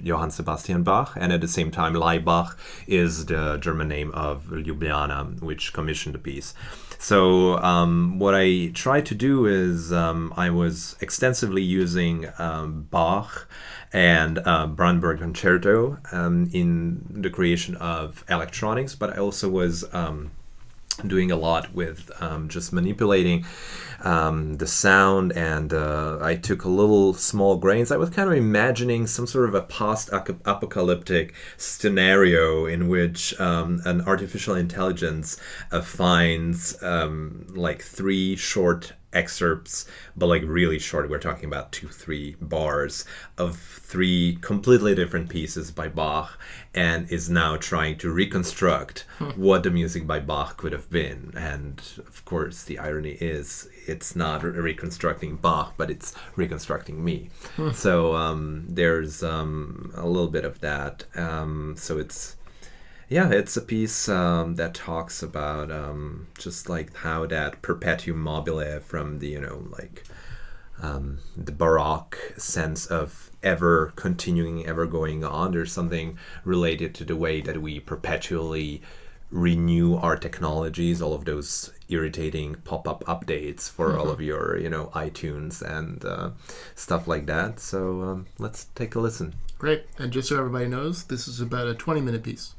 Johann Sebastian Bach, and at the same time, Laibach is the German name of Ljubljana, which commissioned the piece. So what I tried to do is I was extensively using Bach and Brandenburg Concerto in the creation of electronics, but I also was doing a lot with just manipulating the sound, and I took a little small grains. I was kind of imagining some sort of a post-apocalyptic scenario in which an artificial intelligence finds like 3 short excerpts, but like really short. We're talking about 2-3 bars of 3 completely different pieces by Bach, and is now trying to reconstruct what the music by Bach could have been. And of course, the irony is it's not reconstructing Bach, but it's reconstructing me. So there's a little bit of that. So it's a piece that talks about just like how that perpetuum mobile from the, the Baroque sense of ever continuing, ever going on. There's something related to the way that we perpetually renew our technologies, all of those irritating pop-up updates for all of your, iTunes and stuff like that. So let's take a listen. Great. And just so everybody knows, this is about a 20-minute piece.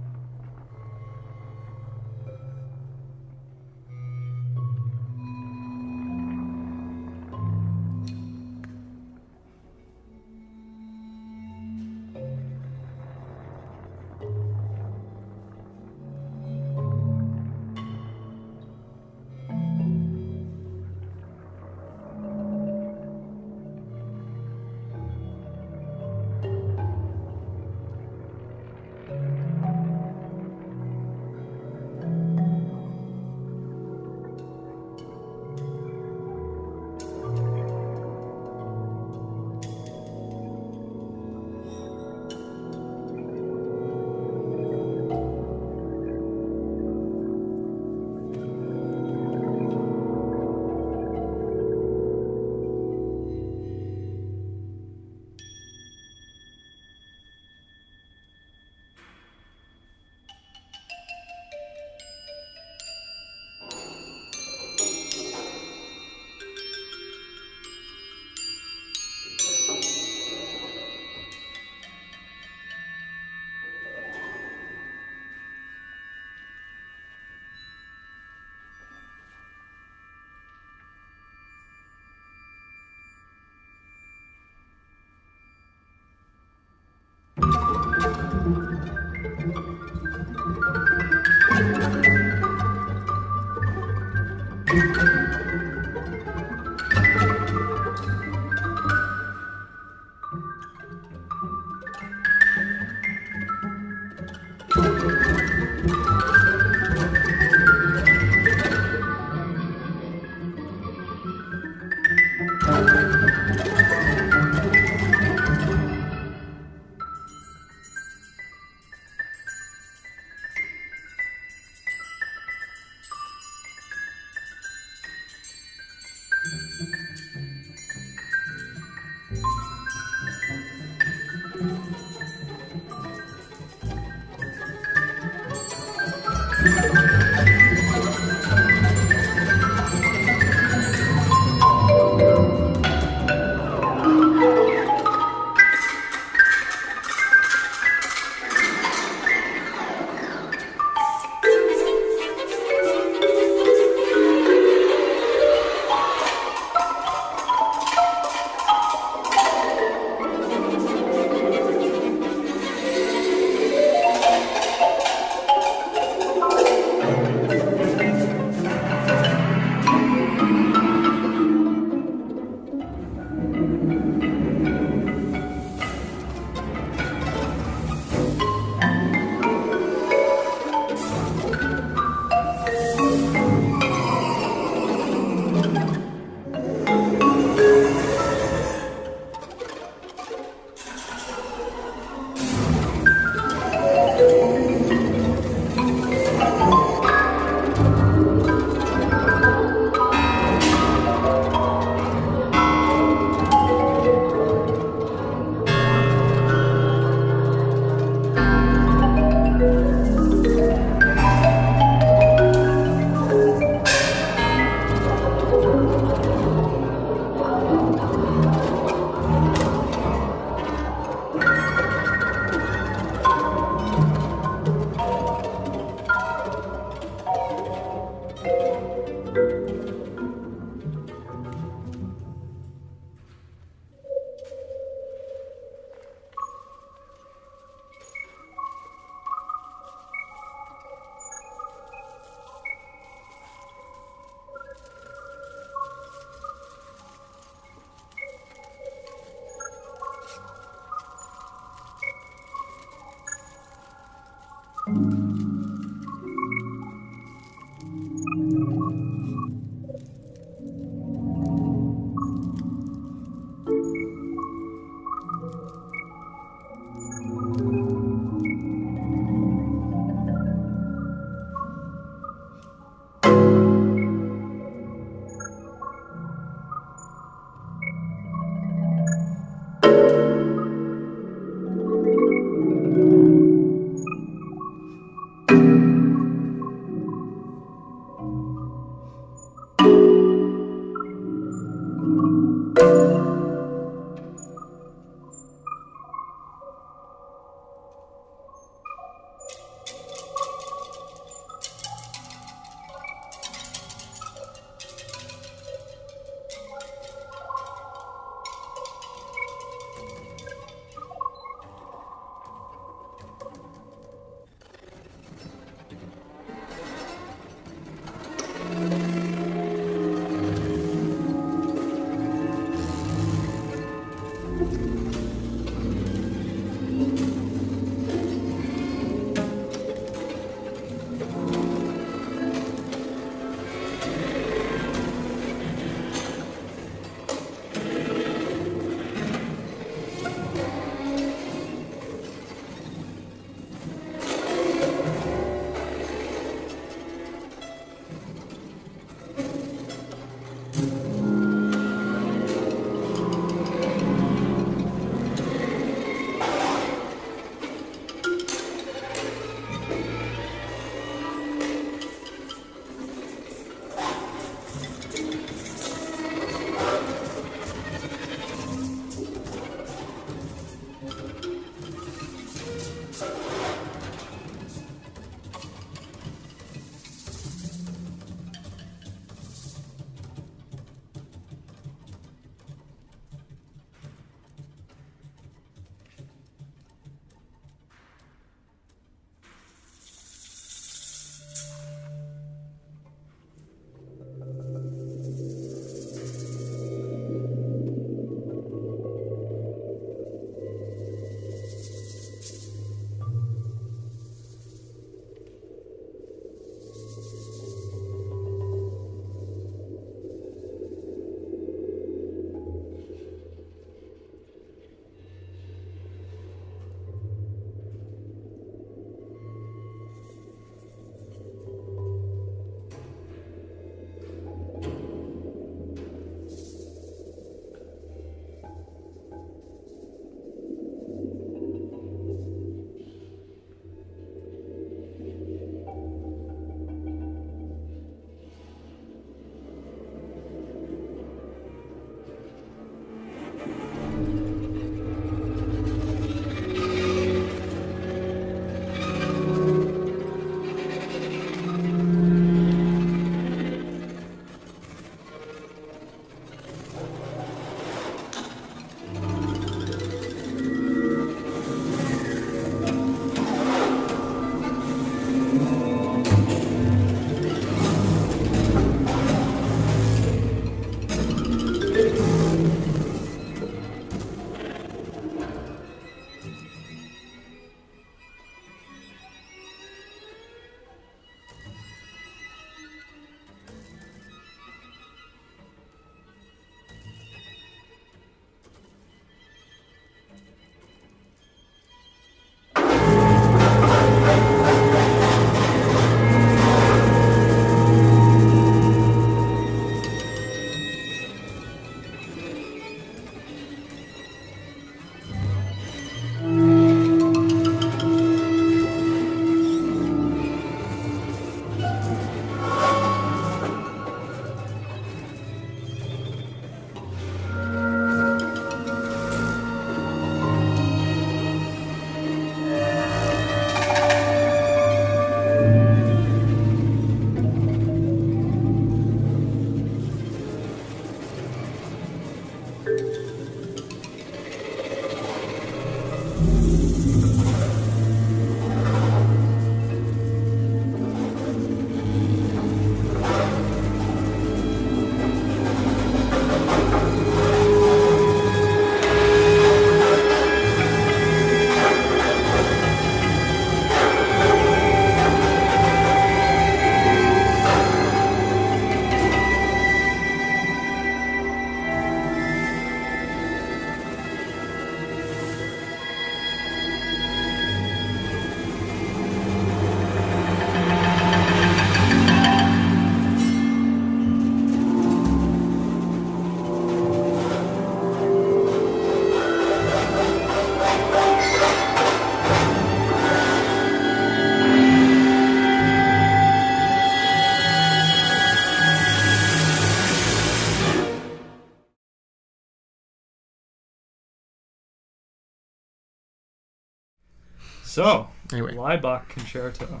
So, Anyway. Laibach Concerto.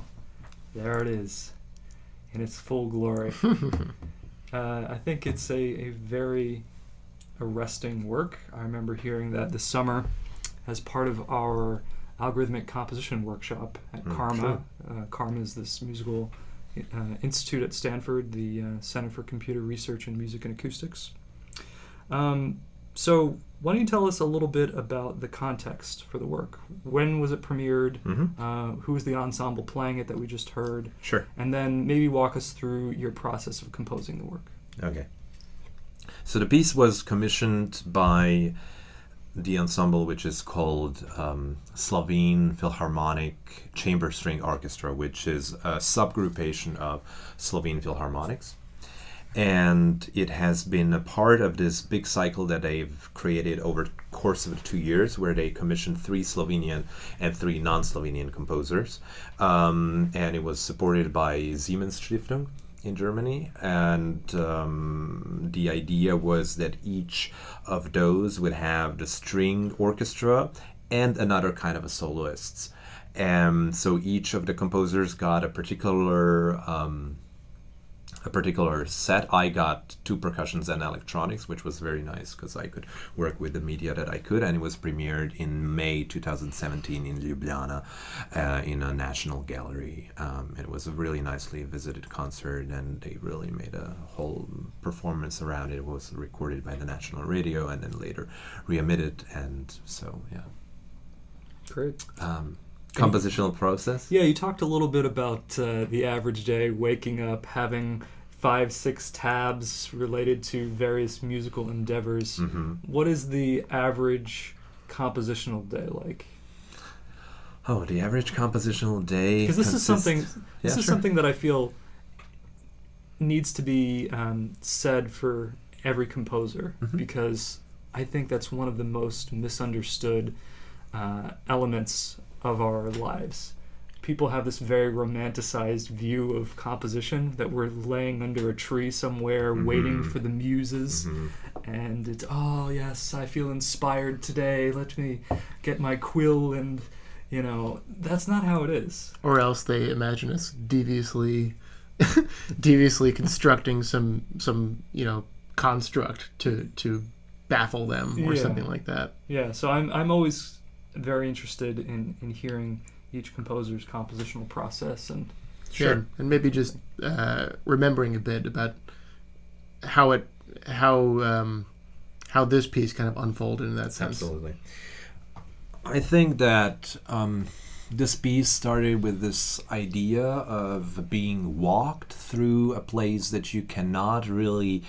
There it is, in its full glory. I think it's a very arresting work. I remember hearing that this summer as part of our algorithmic composition workshop at Karma. Karma is this musical institute at Stanford, the Center for Computer Research in Music and Acoustics. So why don't you tell us a little bit about the context for the work? When was it premiered? Who was the ensemble playing it that we just heard? Sure. And then maybe walk us through your process of composing the work. Okay. So the piece was commissioned by the ensemble, which is called Slovene Philharmonic Chamber String Orchestra, which is a subgroupation of Slovene Philharmonics. And it has been a part of this big cycle that they've created over the course of 2 years, where they commissioned 3 Slovenian and 3 non-Slovenian composers. And it was supported by Siemens Stiftung in Germany. And the idea was that each of those would have the string orchestra and another kind of a soloists. And so each of the composers got a particular set. I got 2 percussions and electronics, which was very nice because I could work with the media that I could, and it was premiered in May 2017 in Ljubljana in a national gallery. It was a really nicely visited concert, and they really made a whole performance around it. It was recorded by the national radio and then later re-emitted, and so yeah. Great. Compositional process? Yeah, you talked a little bit about the average day, waking up, having 5-6 tabs related to various musical endeavors. What is the average compositional day like? Oh, the average compositional day. Because this is something that I feel needs to be said for every composer, because I think that's one of the most misunderstood elements of our lives. People have this very romanticized view of composition, that we're laying under a tree somewhere waiting for the muses, and it's, oh yes, I feel inspired today, let me get my quill, and that's not how it is. Or else they imagine us deviously constructing some construct to baffle them or something like that. Yeah, so I'm always very interested in hearing each composer's compositional process, and sure, and maybe just remembering a bit about how this piece kind of unfolded in that sense. Absolutely. I think that this piece started with this idea of being walked through a place that you cannot really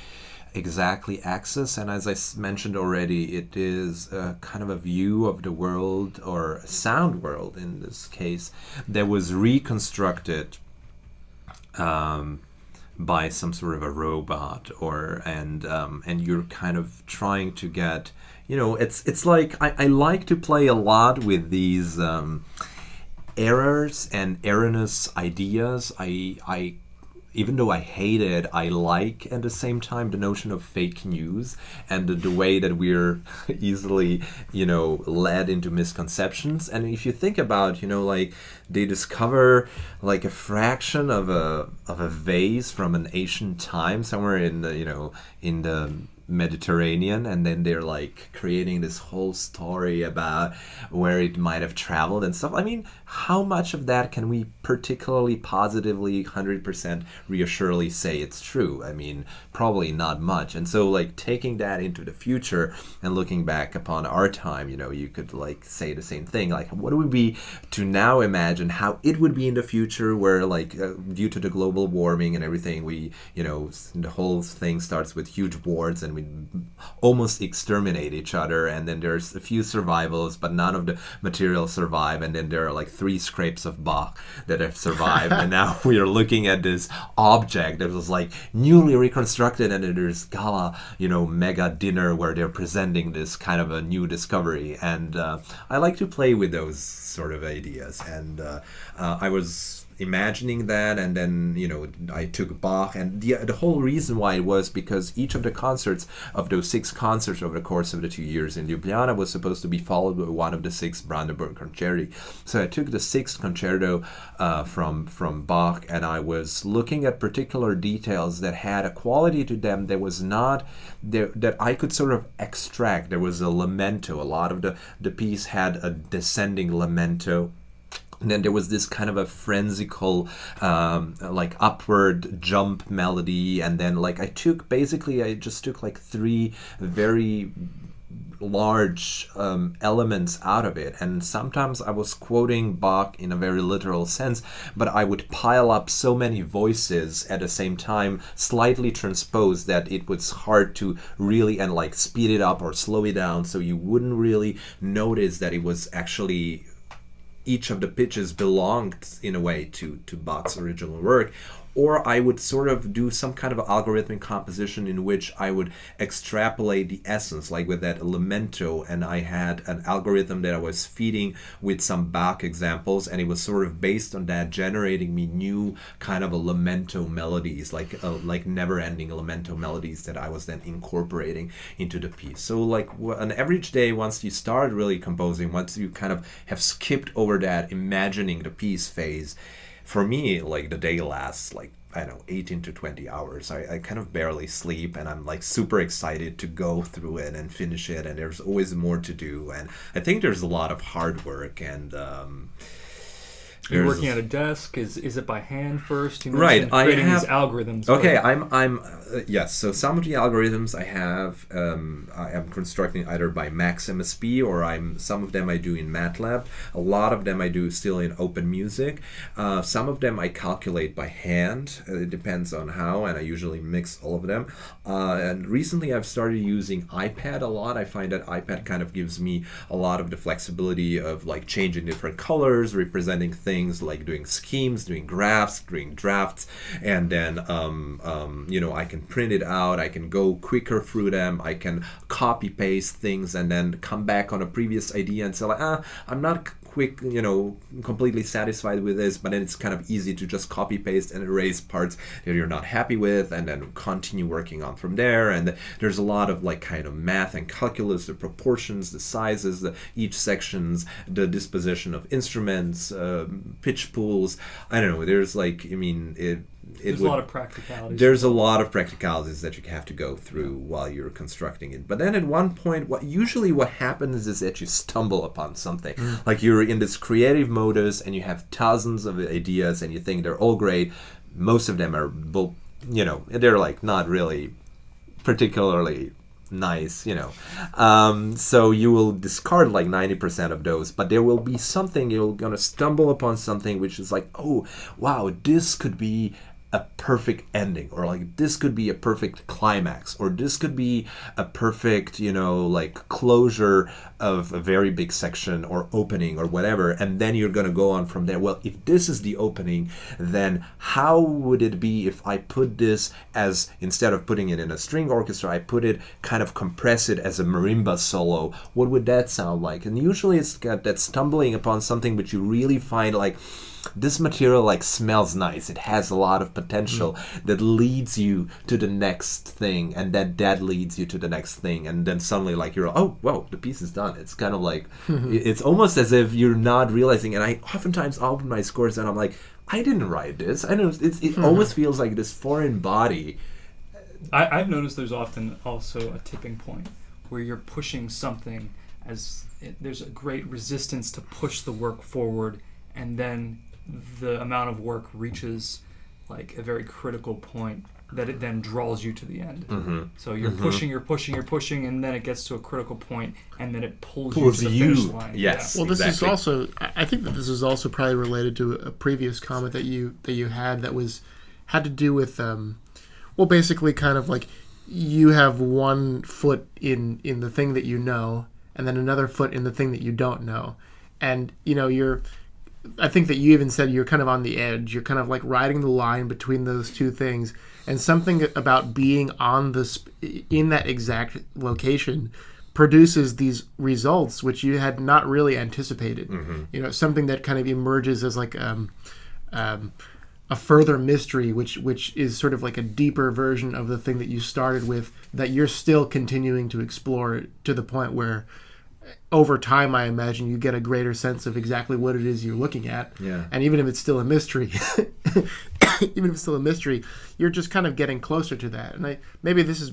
exactly access, and as I mentioned already, it is a kind of a view of the world, or a sound world in this case, that was reconstructed by some sort of a robot, and you're kind of trying to get, it's like I like to play a lot with these errors and erroneous ideas. I even though I hate it, I like at the same time the notion of fake news and the way that we're easily, led into misconceptions. And if you think about, they discover like a fraction of a vase from an ancient time somewhere in the Mediterranean, and then they're like creating this whole story about where it might have traveled and stuff. I mean, how much of that can we particularly positively 100% reassuringly say it's true? I mean, probably not much. And so like taking that into the future and looking back upon our time, you could like say the same thing, like what would be to now imagine how it would be in the future, where like due to the global warming and everything, we the whole thing starts with huge wars and we almost exterminate each other, and then there's a few survivals, but none of the materials survive, and then there are like 3 scrapes of Bach that have survived, and now we are looking at this object that was like newly reconstructed, and then there's gala, mega dinner where they're presenting this kind of a new discovery, and I like to play with those sort of ideas, and I was imagining that, and then I took Bach, and the whole reason why it was because each of the concerts of those 6 concerts over the course of the 2 years in Ljubljana was supposed to be followed by one of the 6 Brandenburg concerti. So I took the 6th concerto from Bach, and I was looking at particular details that had a quality to them that was not there, that I could sort of extract. There was a lamento. A lot of the piece had a descending lamento. And then there was this kind of a frenzical, like upward jump melody. And then I just took 3 very large elements out of it. And sometimes I was quoting Bach in a very literal sense, but I would pile up so many voices at the same time, slightly transposed, that it was hard to really speed it up or slow it down, so you wouldn't really notice that it was actually each of the pitches belonged in a way to Bach's original work. Or I would sort of do some kind of algorithmic composition in which I would extrapolate the essence, like with that lamento, and I had an algorithm that I was feeding with some Bach examples, and it was sort of based on that generating me new kind of a lamento melodies, like never-ending lamento melodies that I was then incorporating into the piece. So an average day, once you start really composing, once you kind of have skipped over that imagining the piece phase, for me, the day lasts 18 to 20 hours. I kind of barely sleep, and I'm super excited to go through it and finish it, and there's always more to do. And I think there's a lot of hard work, and you're working at a desk. Is it by hand first? You right. Creating these algorithms. Okay, I'm yes. So some of the algorithms I have, I am constructing either by Max MSP, or some of them I do in MATLAB. A lot of them I do still in Open Music. Some of them I calculate by hand. It depends on how, and I usually mix all of them. And recently I've started using iPad a lot. I find that iPad kind of gives me a lot of the flexibility of changing different colors, representing things, like doing schemes, doing graphs, doing drafts, and then I can print it out, I can go quicker through them, I can copy paste things and then come back on a previous idea and say I'm not completely satisfied with this, but then it's kind of easy to just copy paste and erase parts that you're not happy with, and then continue working on from there. And there's a lot of kind of math and calculus, the proportions, the sizes, each sections, the disposition of instruments, pitch pools. I don't know. There's there's a lot of practicalities. There's a lot of practicalities that you have to go through while you're constructing it. But then at one point, what happens is that you stumble upon something. You're in this creative modus, and you have thousands of ideas, and you think they're all great. Most of them are, they're not really particularly nice, so you will discard 90% of those, but there will be something, you're gonna stumble upon something which is oh wow, this could be a perfect ending, or this could be a perfect climax, or this could be a perfect closure of a very big section or opening or whatever, and then you're going to go on from there. Well, if this is the opening, then how would it be if I put this as, instead of putting it in a string orchestra, I put it, kind of compress it as a marimba solo? What would that sound like? And usually it's got that stumbling upon something which you really find this material smells nice, it has a lot of potential, that leads you to the next thing, and that leads you to the next thing, and then suddenly you're oh whoa, the piece is done. It's kind of it's almost as if you're not realizing. And I oftentimes open my scores and I'm I didn't write this. I know it almost feels like this foreign body. I've noticed there's often also a tipping point where you're pushing something, there's a great resistance to push the work forward, and then the amount of work reaches a very critical point that it then draws you to the end. So you're pushing, and then it gets to a critical point, and then it pulls you to the finish line. Yes. Well, this exactly. is also, I think that this is also probably related to a previous comment that you had that had to do with basically kind of you have one foot in the thing that you know, and then another foot in the thing that you don't know, and I think that you even said you're kind of on the edge. You're kind of riding the line between those two things, and something about being in that exact location produces these results which you had not really anticipated. Something that kind of emerges as a further mystery, which is sort of like a deeper version of the thing that you started with, that you're still continuing to explore to the point where over time, I imagine you get a greater sense of exactly what it is you're looking at. Yeah. And even if it's still a mystery, you're just kind of getting closer to that. And maybe this is,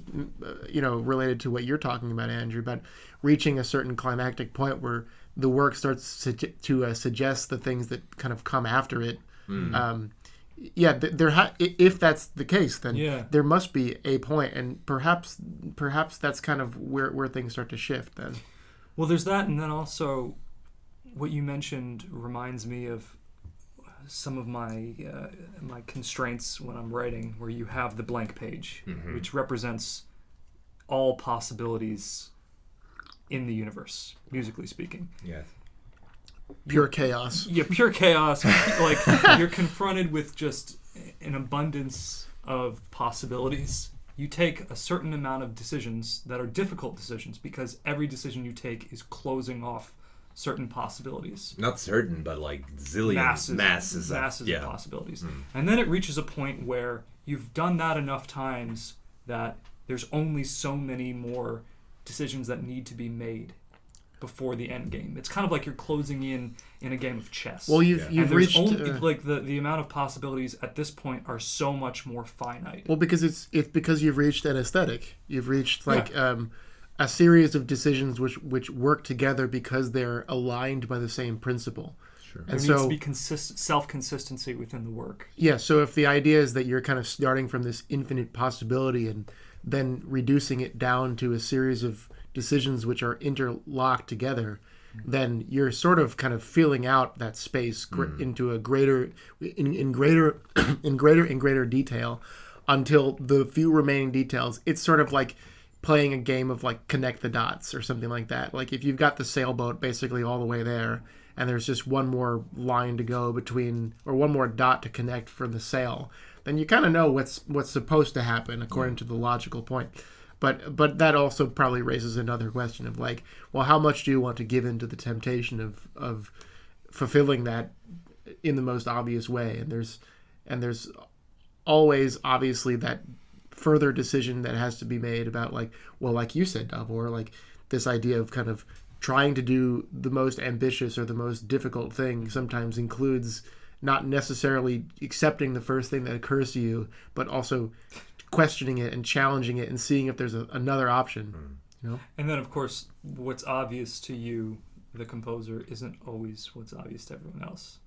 related to what you're talking about, Andrew, but reaching a certain climactic point where the work starts to suggest the things that kind of come after it. If that's the case, then there must be a point, and perhaps that's kind of where things start to shift then. Well, there's that, and then also what you mentioned reminds me of some of my my constraints when I'm writing, where you have the blank page, which represents all possibilities in the universe, musically speaking. Yes. Pure chaos. Yeah, pure chaos. Like, you're confronted with just an abundance of possibilities. You take a certain amount of decisions that are difficult decisions, because every decision you take is closing off certain possibilities. Not certain, but like zillions, masses of possibilities. And then it reaches a point where you've done that enough times that there's only so many more decisions that need to be made before the end game. It's kind of like you're closing in a game of chess. Well, you've reached like the amount of possibilities at this point are so much more finite. Well, because it's because you've reached an aesthetic. You've reached a series of decisions which work together because they're aligned by the same principle. Sure. And there needs to be self-consistency within the work. Yeah, so if the idea is that you're kind of starting from this infinite possibility and then reducing it down to a series of decisions which are interlocked together, then you're sort of kind of filling out that space into a greater in greater detail until the few remaining details. It's sort of like playing a game of like connect the dots or something like that. Like if you've got the sailboat basically all the way there, and there's just one more line to go between, or one more dot to connect for the sail, then you kind of know what's supposed to happen according to the logical point. But that also probably raises another question of like, well, how much do you want to give into the temptation of fulfilling that in the most obvious way? And there's always obviously that further decision that has to be made about like, well, like you said, Davor, like this idea of kind of trying to do the most ambitious or the most difficult thing sometimes includes not necessarily accepting the first thing that occurs to you, but also questioning it and challenging it and seeing if there's another option. And then, of course, what's obvious to you, the composer, isn't always what's obvious to everyone else.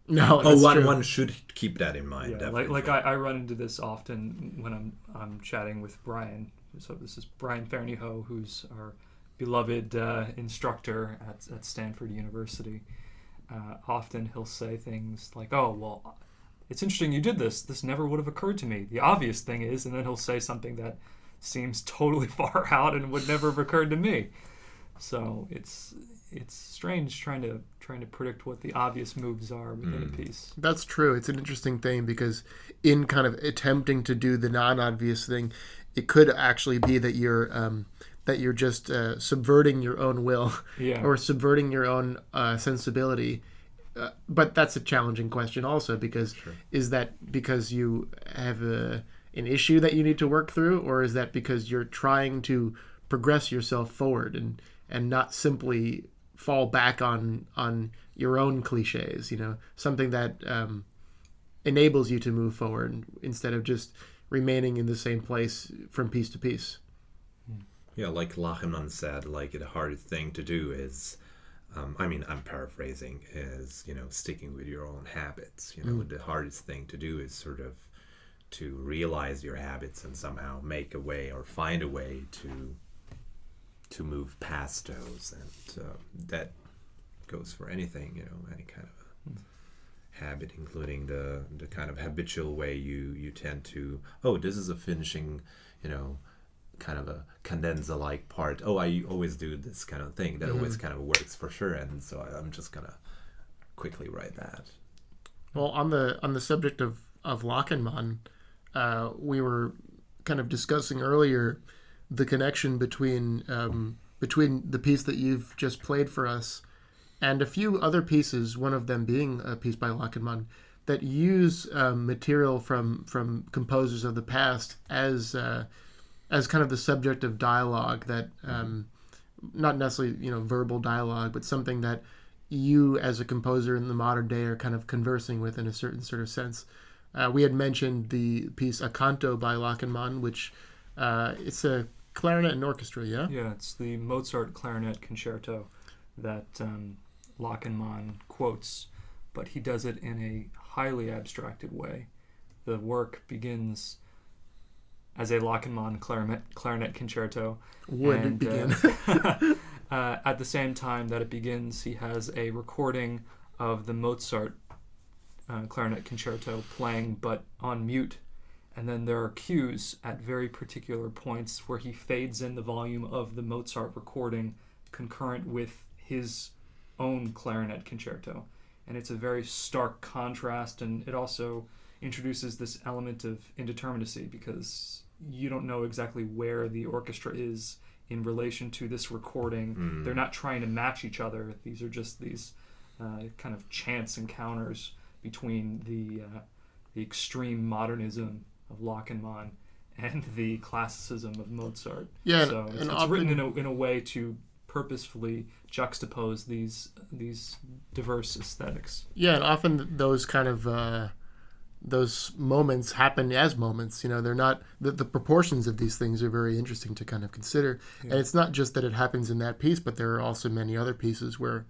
No, that's true. One should keep that in mind. Yeah, like I run into this often when I'm chatting with Brian. So this is Brian Ferneyhough, who's our beloved instructor at Stanford University. Often he'll say things like, "Oh, well, it's interesting you did this. This never would have occurred to me. The obvious thing is," and then he'll say something that seems totally far out and would never have occurred to me. So it's strange trying to predict what the obvious moves are within a piece. That's true. It's an interesting thing because in kind of attempting to do the non-obvious thing, it could actually be that you're just subverting your own will or subverting your own sensibility. But that's a challenging question also, because is that because you have an issue that you need to work through, or is that because you're trying to progress yourself forward and not simply fall back on your own cliches, something that enables you to move forward instead of just remaining in the same place from piece to piece. Yeah, like Lachemann said, like the hardest thing to do is, I'm paraphrasing, is, sticking with your own habits. The hardest thing to do is sort of to realize your habits and somehow make a way or find a way to move past those. And that goes for anything, any kind of a habit, including the kind of habitual way you tend to, this is a finishing, kind of a cadenza-like part. I always do this kind of thing. That always kind of works for sure, and so I'm just gonna quickly write that. Well, on the subject of Lachenmann, we were kind of discussing earlier the connection between the piece that you've just played for us and a few other pieces. One of them being a piece by Lachenmann that use material from composers of the past as kind of the subject of dialogue, that not necessarily verbal dialogue, but something that you as a composer in the modern day are kind of conversing with in a certain sort of sense. We had mentioned the piece A Canto by Lachenmann, which it's a clarinet and orchestra, yeah? Yeah, it's the Mozart clarinet concerto that Lachenmann quotes, but he does it in a highly abstracted way. The work begins as a Lachenmann clarinet concerto. Would begin. At the same time that it begins, he has a recording of the Mozart clarinet concerto playing, but on mute. And then there are cues at very particular points where he fades in the volume of the Mozart recording concurrent with his own clarinet concerto. And it's a very stark contrast, and it also introduces this element of indeterminacy, because you don't know exactly where the orchestra is in relation to this recording. They're not trying to match each other. These are just these kind of chance encounters between the extreme modernism of Lachenmann and the classicism of Mozart. Yeah, so it's written in a way to purposefully juxtapose these diverse aesthetics. Yeah, and often those kind of those moments happen as moments. They're not the proportions of these things are very interesting to kind of consider. Yeah. And it's not just that it happens in that piece, but there are also many other pieces where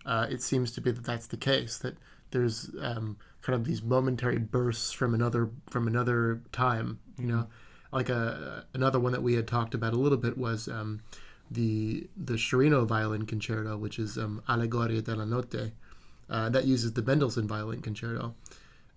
it seems to be that that's the case. That there's kind of these momentary bursts from another time. Like another one that we had talked about a little bit was the Sciarrino violin concerto, which is Allegoria della Notte, that uses the Mendelssohn violin concerto,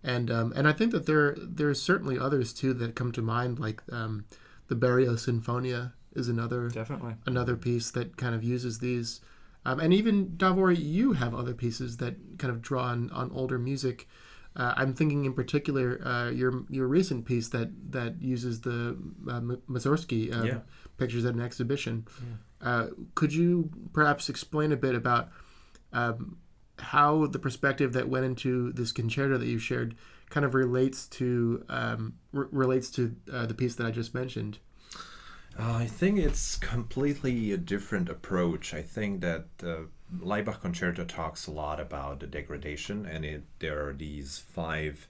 and I think that there's certainly others too that come to mind, like the Berio Sinfonia is another piece that kind of uses these, and even Davor, you have other pieces that kind of draw on older music. I'm thinking in particular your recent piece that uses the Mussorgsky pictures at an exhibition. Could you perhaps explain a bit about how the perspective that went into this concerto that you shared kind of relates to the piece that I just mentioned? I think it's completely a different approach. I think that Laibach concerto talks a lot about the degradation, and there are these 5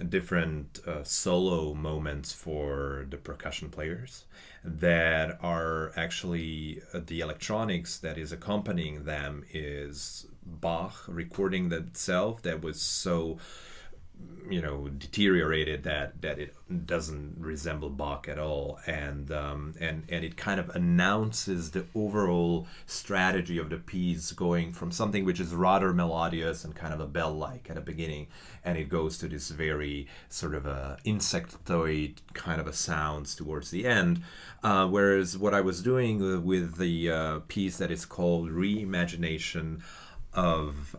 different solo moments for the percussion players that are actually the electronics that is accompanying them is Bach recording itself that was so deteriorated that it doesn't resemble Bach at all, and it kind of announces the overall strategy of the piece, going from something which is rather melodious and kind of a bell-like at the beginning, and it goes to this very sort of a insectoid kind of a sounds towards the end, whereas what I was doing with the piece that is called Reimagining of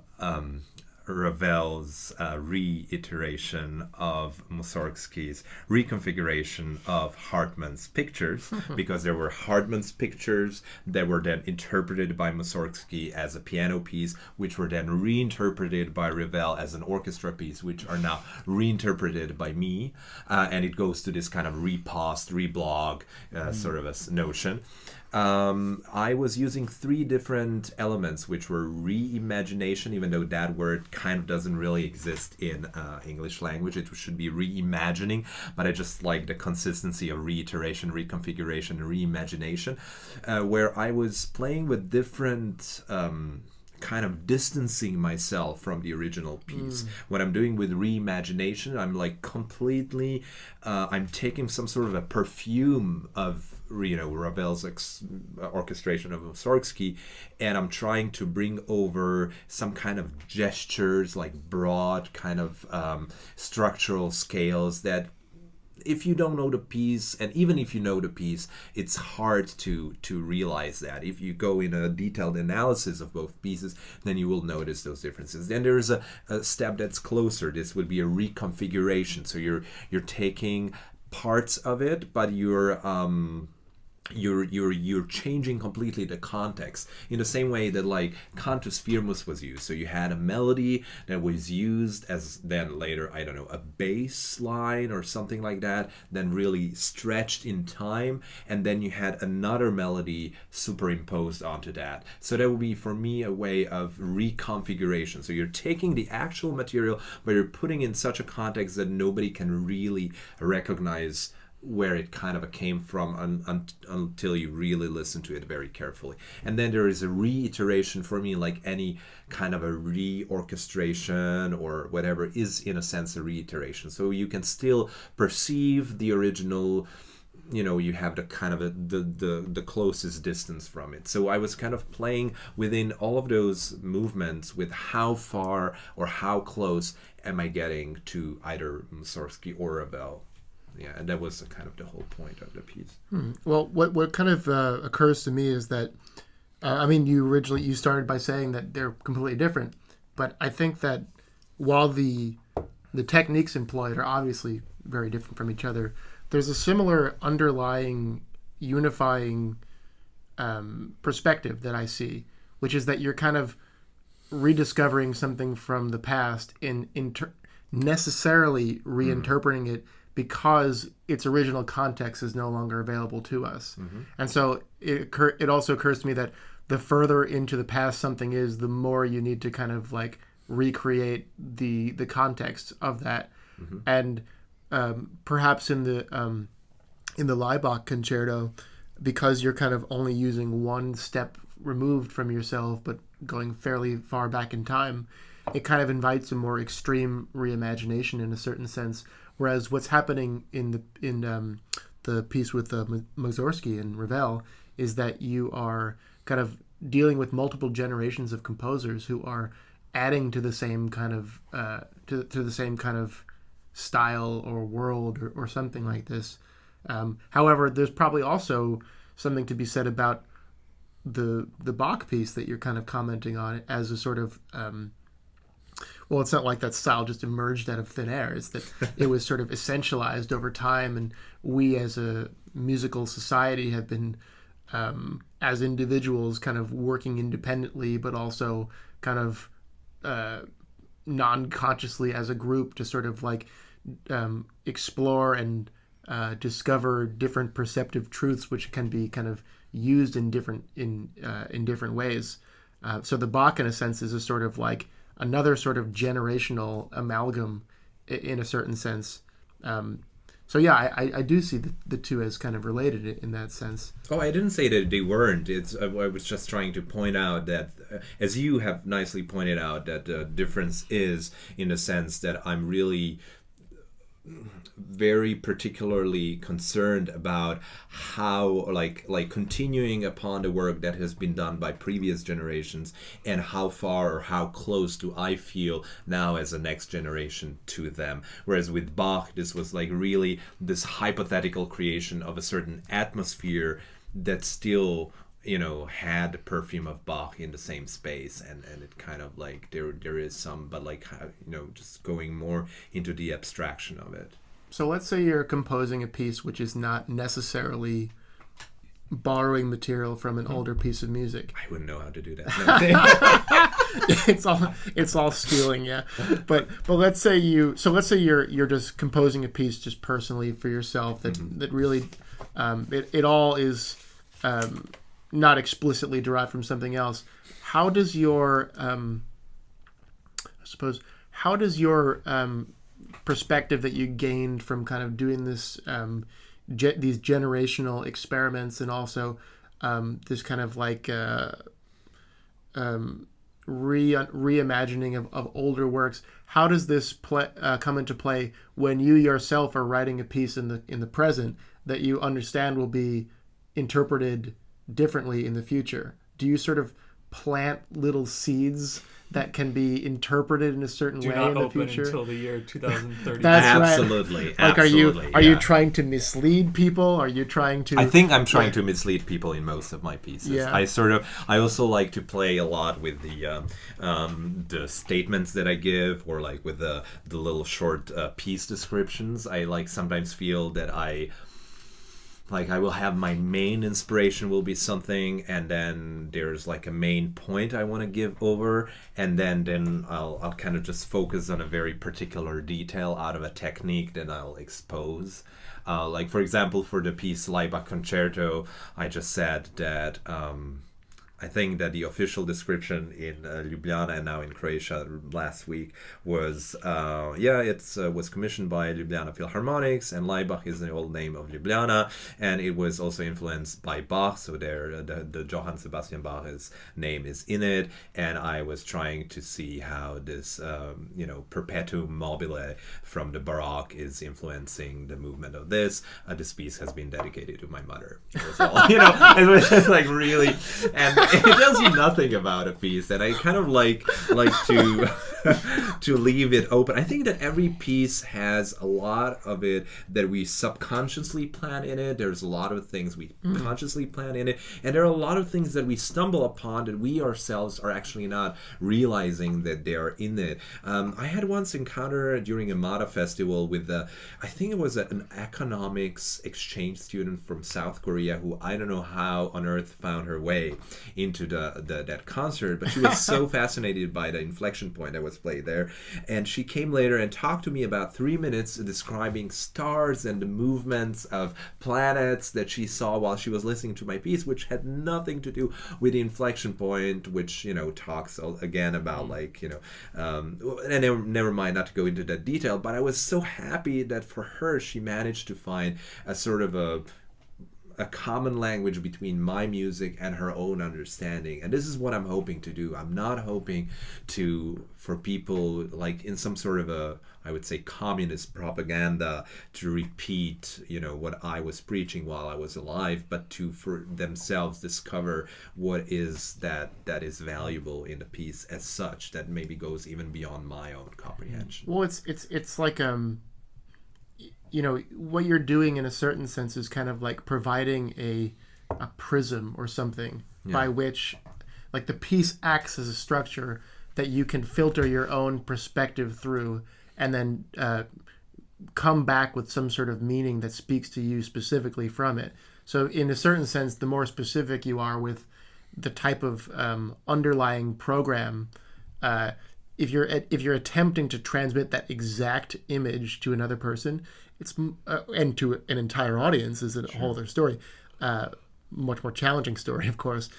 Ravel's reiteration of Mussorgsky's reconfiguration of Hartmann's pictures, because there were Hartmann's pictures that were then interpreted by Mussorgsky as a piano piece, which were then reinterpreted by Ravel as an orchestra piece, which are now reinterpreted by me, and it goes to this kind of repost, reblog sort of a notion. I was using 3 different elements, which were reimagination, even though that word kind of doesn't really exist in English language. It should be reimagining, but I just like the consistency of reiteration, reconfiguration, reimagination, where I was playing with different kind of distancing myself from the original piece. What I'm doing with reimagination, I'm like completely, I'm taking some sort of a perfume of Ravel's orchestration of Mussorgsky, and I'm trying to bring over some kind of gestures, like broad kind of structural scales that, if you don't know the piece, and even if you know the piece, it's hard to realize that. If you go in a detailed analysis of both pieces, then you will notice those differences. Then there's a step that's closer. This would be a reconfiguration. So you're taking parts of it, but you're you're changing completely the context in the same way that like Cantus Firmus was used. So you had a melody that was used as then later, I don't know, a bass line or something like that, then really stretched in time, and then you had another melody superimposed onto that. So that would be for me a way of reconfiguration. So you're taking the actual material, but you're putting in such a context that nobody can really recognize where it kind of came from until you really listen to it very carefully. And then there is a reiteration for me, like any kind of a reorchestration or whatever is in a sense a reiteration. So you can still perceive the original, you have the kind of the closest distance from it. So I was kind of playing within all of those movements with how far or how close am I getting to either Mussorgsky or Ravel. Yeah, and that was kind of the whole point of the piece. Well, what kind of occurs to me is that, you started by saying that they're completely different, but I think that while the techniques employed are obviously very different from each other, there's a similar underlying unifying perspective that I see, which is that you're kind of rediscovering something from the past in necessarily reinterpreting it because its original context is no longer available to us. Mm-hmm. And so it also occurs to me that the further into the past something is, the more you need to kind of like recreate the context of that. Mm-hmm. And perhaps in the Laibach concerto, because you're kind of only using one step removed from yourself but going fairly far back in time, it kind of invites a more extreme reimagination in a certain sense. Whereas what's happening in the piece with Mussorgsky and Ravel is that you are kind of dealing with multiple generations of composers who are adding to the same kind of to the same kind of style or world or something like this. However, there's probably also something to be said about the Bach piece that you're kind of commenting on as a sort of well, it's not like that style just emerged out of thin air. It's that it was sort of essentialized over time, and we as a musical society have been, as individuals, kind of working independently, but also kind of non-consciously as a group to sort of like explore and discover different perceptive truths, which can be kind of used in different ways. So the Bach, in a sense, is a sort of like another sort of generational amalgam in a certain sense. So yeah, I do see the two as kind of related in that sense. Oh, I didn't say that they weren't. I was just trying to point out that, as you have nicely pointed out, that the difference is in the sense that I'm really very particularly concerned about how like continuing upon the work that has been done by previous generations, and how far or how close do I feel now as a next generation to them. Whereas with Bach, this was like really this hypothetical creation of a certain atmosphere that still had the perfume of Bach in the same space, and it kind of like there is some, but like just going more into the abstraction of it. So let's say you're composing a piece which is not necessarily borrowing material from an older piece of music. I wouldn't know how to do that. It's all stealing, yeah. But let's say you're just composing a piece just personally for yourself that really it all is not explicitly derived from something else. How does your perspective that you gained from kind of doing this these generational experiments, and also this kind of like reimagining of older works, how does this come into play when you yourself are writing a piece in the present that you understand will be interpreted differently in the future? Do you sort of plant little seeds that can be interpreted in a certain way in the future? Do not open until the year 2030. That's absolutely, right. Like, are you trying to mislead people? Are you trying to? I think I'm trying to mislead people in most of my pieces. Yeah. I also like to play a lot with the statements that I give, or like with the little short piece descriptions. I like sometimes feel that like I will have my main inspiration will be something, and then there's like a main point I want to give over, and then I'll kind of just focus on a very particular detail out of a technique that I'll expose. Like for example, for the piece Laibach Concerto, I just said that I think that the official description in Ljubljana and now in Croatia last week was, was commissioned by Ljubljana Philharmonics, and Laibach is the old name of Ljubljana, and it was also influenced by Bach, so there the Johann Sebastian Bach's name is in it, and I was trying to see how this, perpetuum mobile from the Baroque is influencing the movement of this. This piece has been dedicated to my mother. It was all, it was just like really, and it tells you nothing about a piece, and I kind of like to to leave it open. I think that every piece has a lot of it that we subconsciously plan in it. There's a lot of things we consciously plan in it, and there are a lot of things that we stumble upon that we ourselves are actually not realizing that they are in it. I had once encounter during a MADA festival with I think it was an economics exchange student from South Korea who I don't know how on earth found her way into that concert, but she was so fascinated by the inflection point that was played there, and she came later and talked to me about 3 minutes describing stars and the movements of planets that she saw while she was listening to my piece, which had nothing to do with the inflection point, which talks again about and never mind, not to go into that detail, but I was so happy that for her she managed to find a sort of a common language between my music and her own understanding. And this is what I'm hoping to do. I'm not hoping for people like in some sort of I would say communist propaganda to repeat, what I was preaching while I was alive, but for themselves discover what is that is valuable in the piece as such, that maybe goes even beyond my own comprehension. Well, it's like what you're doing in a certain sense is kind of like providing a prism or something by which like the piece acts as a structure that you can filter your own perspective through and then come back with some sort of meaning that speaks to you specifically from it. So in a certain sense, the more specific you are with the type of underlying program, if you're attempting to transmit that exact image to another person, it's and to an entire audience is a whole other story, much more challenging story, of course.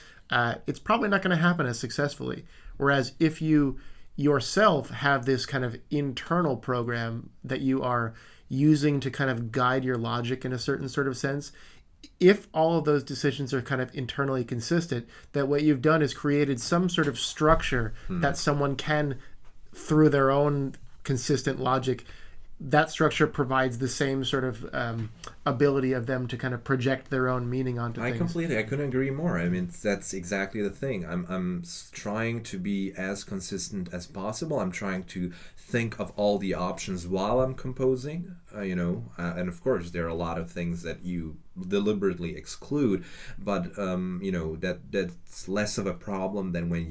It's probably not going to happen as successfully. Whereas if you yourself have this kind of internal program that you are using to kind of guide your logic in a certain sort of sense, if all of those decisions are kind of internally consistent, that what you've done is created some sort of structure that someone can, through their own consistent logic, that structure provides the same sort of ability of them to kind of project their own meaning onto things. I couldn't agree more. I mean, that's exactly the thing. I'm trying to be as consistent as possible. I'm trying to think of all the options while I'm composing, and of course there are a lot of things that you deliberately exclude, but that's less of a problem than when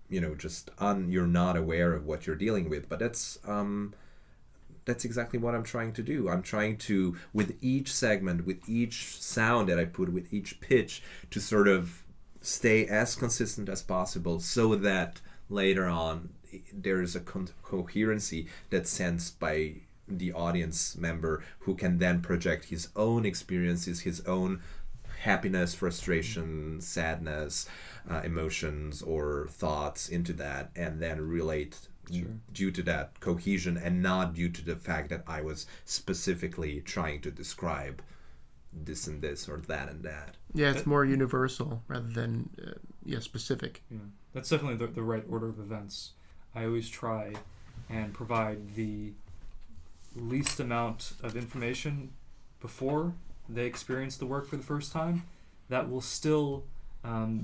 you're not aware of what you're dealing with. But that's exactly what I'm trying to do. I'm trying to, with each segment, with each sound that I put, with each pitch, to sort of stay as consistent as possible so that later on there's a coherency that's sensed by the audience member, who can then project his own experiences, his own happiness, frustration, sadness, emotions or thoughts into that, and then relate due to that cohesion, and not due to the fact that I was specifically trying to describe this and this or that and that. Yeah, it's more universal rather than specific. Yeah, that's definitely the right order of events. I always try and provide the least amount of information before they experience the work for the first time that will still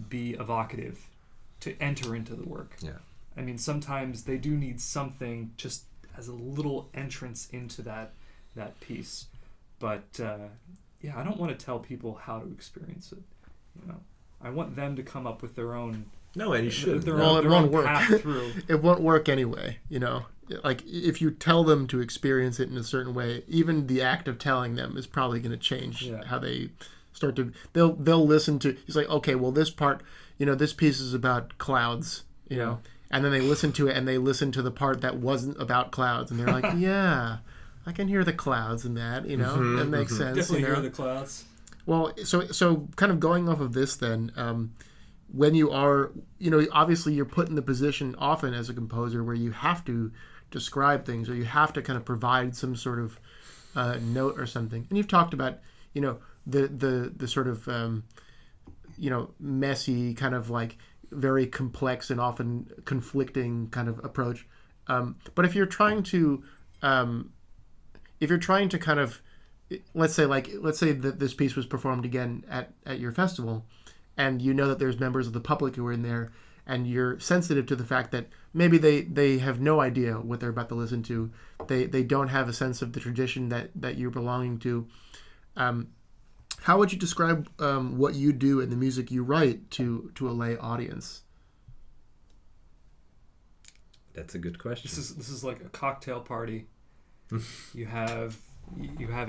be evocative to enter into the work. Yeah. I mean, sometimes they do need something just as a little entrance into that piece. But I don't want to tell people how to experience it. I want them to come up with their own No, and you should. Their Well, own, it their won't own work. path through. It won't work anyway, you know. Like, if you tell them to experience it in a certain way, even the act of telling them is probably going to change how they start to... They'll listen to... It's like, okay, well, this part, you know, this piece is about clouds, you know. And then they listen to it, and they listen to the part that wasn't about clouds, and they're like, yeah, I can hear the clouds in that, you know. That makes sense. Definitely you know? hear the clouds. Well, so kind of going off of this then, when you are, you know, obviously you're put in the position often as a composer where you have to describe things, or you have to kind of provide some sort of note or something. And you've talked about, you know, the sort of, you know, messy kind of like very complex and often conflicting kind of approach. But if you're trying to kind of, let's say that this piece was performed again at your festival, and you know that there's members of the public who are in there, and you're sensitive to the fact that maybe they have no idea what they're about to listen to. They don't have a sense of the tradition that you're belonging to. How would you describe what you do and the music you write to a lay audience? That's a good question. This is like a cocktail party. You have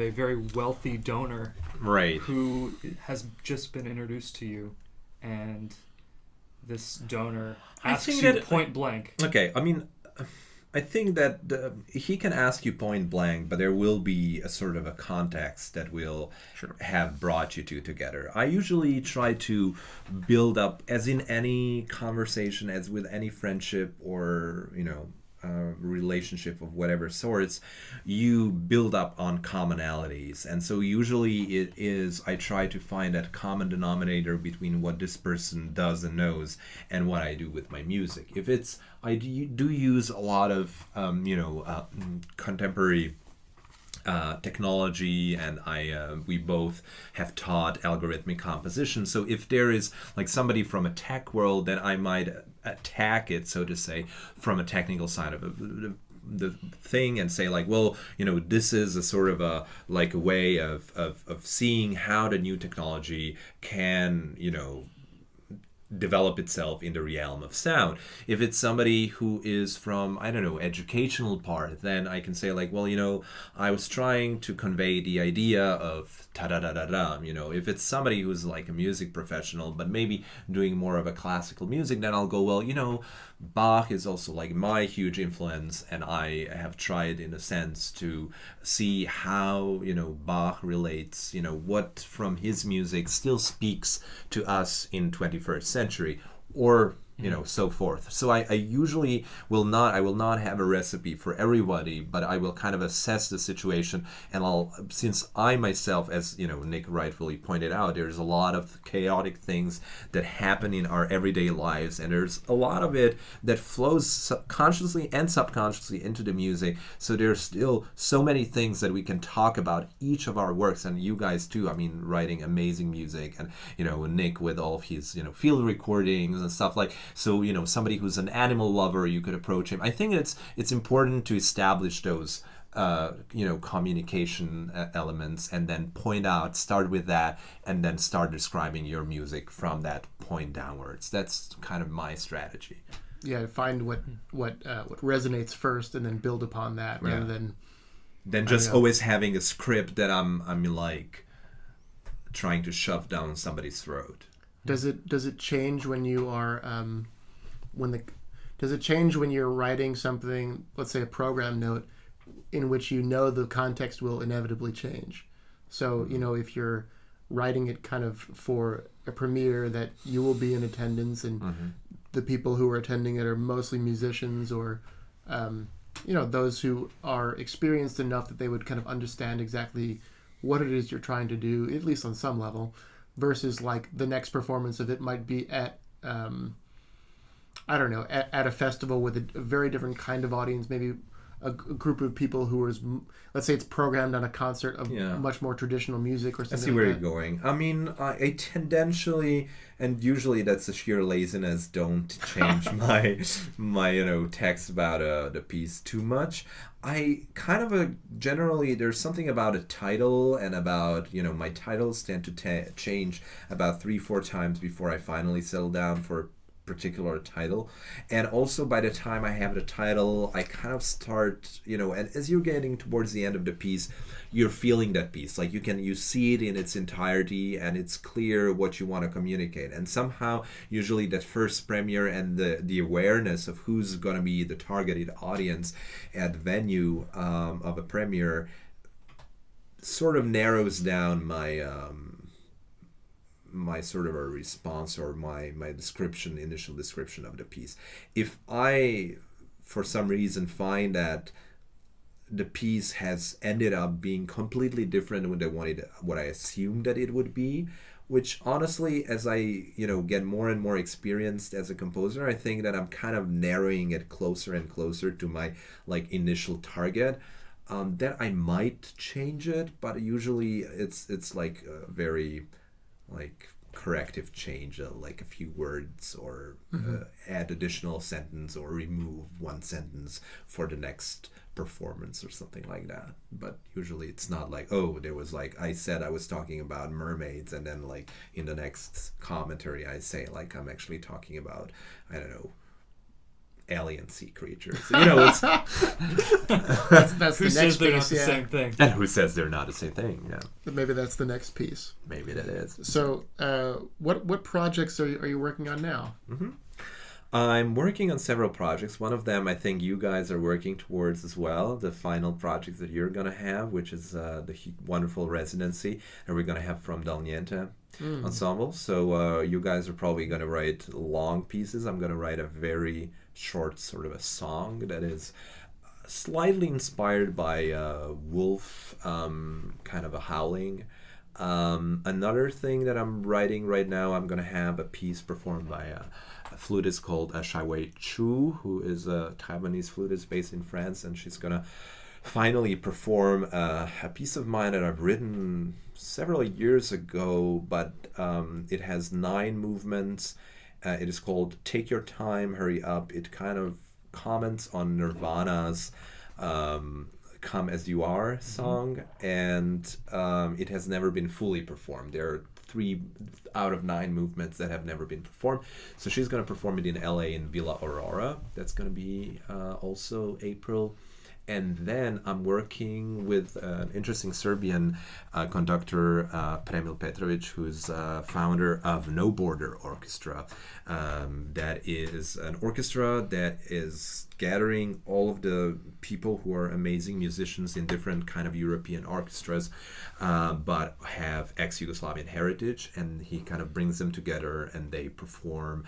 a very wealthy donor, right, who has just been introduced to you, and this donor asks you point blank. Okay, I mean, I think that he can ask you point blank, but there will be a sort of a context that will have brought you two together. I usually try to build up, as in any conversation, as with any friendship or, you know, relationship of whatever sorts, you build up on commonalities. And so usually it is, I try to find that common denominator between what this person does and knows and what I do with my music. If it's, I do use a lot of, contemporary technology, and we both have taught algorithmic composition. So if there is like somebody from a tech world, then I might attack it, so to say, from a technical side of the thing, and say like, well, you know, this is a sort of a way of seeing how the new technology can, you know, develop itself in the realm of sound. If it's somebody who is from, I don't know, educational part, then I can say like, well, you know, I was trying to convey the idea of ta-da-da-da-da, you know. If it's somebody who's like a music professional, but maybe doing more of a classical music, then I'll go, well, you know, Bach is also like my huge influence, and I have tried in a sense to see how, you know, Bach relates, you know, what from his music still speaks to us in 21st century, or, you know, so forth. So I usually will not have a recipe for everybody, but I will kind of assess the situation, and since I myself, as you know, Nick rightfully pointed out, there's a lot of chaotic things that happen in our everyday lives, and there's a lot of it that flows consciously and subconsciously into the music. So there's still so many things that we can talk about each of our works, and you guys too. I mean, writing amazing music, and you know, Nick with all of his, you know, field recordings and stuff like. So, you know, somebody who's an animal lover, you could approach him. I think it's important to establish those, you know, communication elements, and then start with that, and then start describing your music from that point downwards. That's kind of my strategy. Yeah, find what resonates first, and then build upon that, rather than just always having a script that I'm like trying to shove down somebody's throat. Does it change when you are does it change when you're writing something, let's say a program note, in which you know the context will inevitably change? So, you know, if you're writing it kind of for a premiere that you will be in attendance, and the people who are attending it are mostly musicians, or you know, those who are experienced enough that they would kind of understand exactly what it is you're trying to do, at least on some level, versus like the next performance of it might be at at a festival with a very different kind of audience, maybe a group of people who are, let's say it's programmed on a concert of much more traditional music or something. I see where you're going. I mean, I tendentially, and usually that's a sheer laziness, don't change my you know, text about the piece too much. I kind of generally, there's something about a title, and about, you know, my titles tend to change about 3-4 times before I finally settle down for particular title. And also by the time I have the title, I kind of start, and as you're getting towards the end of the piece, you're feeling that piece. Like you see it in its entirety, and it's clear what you want to communicate. And somehow, usually that first premiere and the awareness of who's going to be the targeted audience at the venue of a premiere sort of narrows down my my sort of a response, or my initial description of the piece. If I, for some reason, find that the piece has ended up being completely different than what I assumed that it would be, which honestly, as I get more and more experienced as a composer, I think that I'm kind of narrowing it closer and closer to my initial target. Then I might change it, but usually it's like a very corrective change, like a few words, or add additional sentence, or remove one sentence for the next performance or something like that. But usually it's not like, oh, there was I said I was talking about mermaids, and then in the next commentary I say I'm actually talking about, I don't know, alien sea creatures. It's that's who the next says they're piece, not the same thing? And who says they're not the same thing? Yeah. Maybe that's the next piece. Maybe that is. So, what projects are you working on now? Mm-hmm. I'm working on several projects. One of them I think you guys are working towards as well, the final project that you're going to have, which is the wonderful residency that we're going to have from Dal Niente Ensemble. So you guys are probably going to write long pieces. I'm going to write a very short sort of a song that is slightly inspired by wolf kind of a howling. Another thing that I'm writing right now, I'm going to have a piece performed by a flutist called Shaiwei Chu, who is a Taiwanese flutist based in France, and she's going to finally perform a piece of mine that I've written several years ago, but it has 9 movements. It is called Take Your Time, Hurry Up. It kind of comments on Nirvana's Come As You Are song, and it has never been fully performed. There are 3 out of 9 movements that have never been performed. So she's going to perform it in LA in Villa Aurora. That's going to be also April. And then I'm working with an interesting Serbian conductor, Premil Petrovic, who's founder of No Border Orchestra. That is an orchestra that is gathering all of the people who are amazing musicians in different kind of European orchestras, but have ex-Yugoslavian heritage, and he kind of brings them together and they perform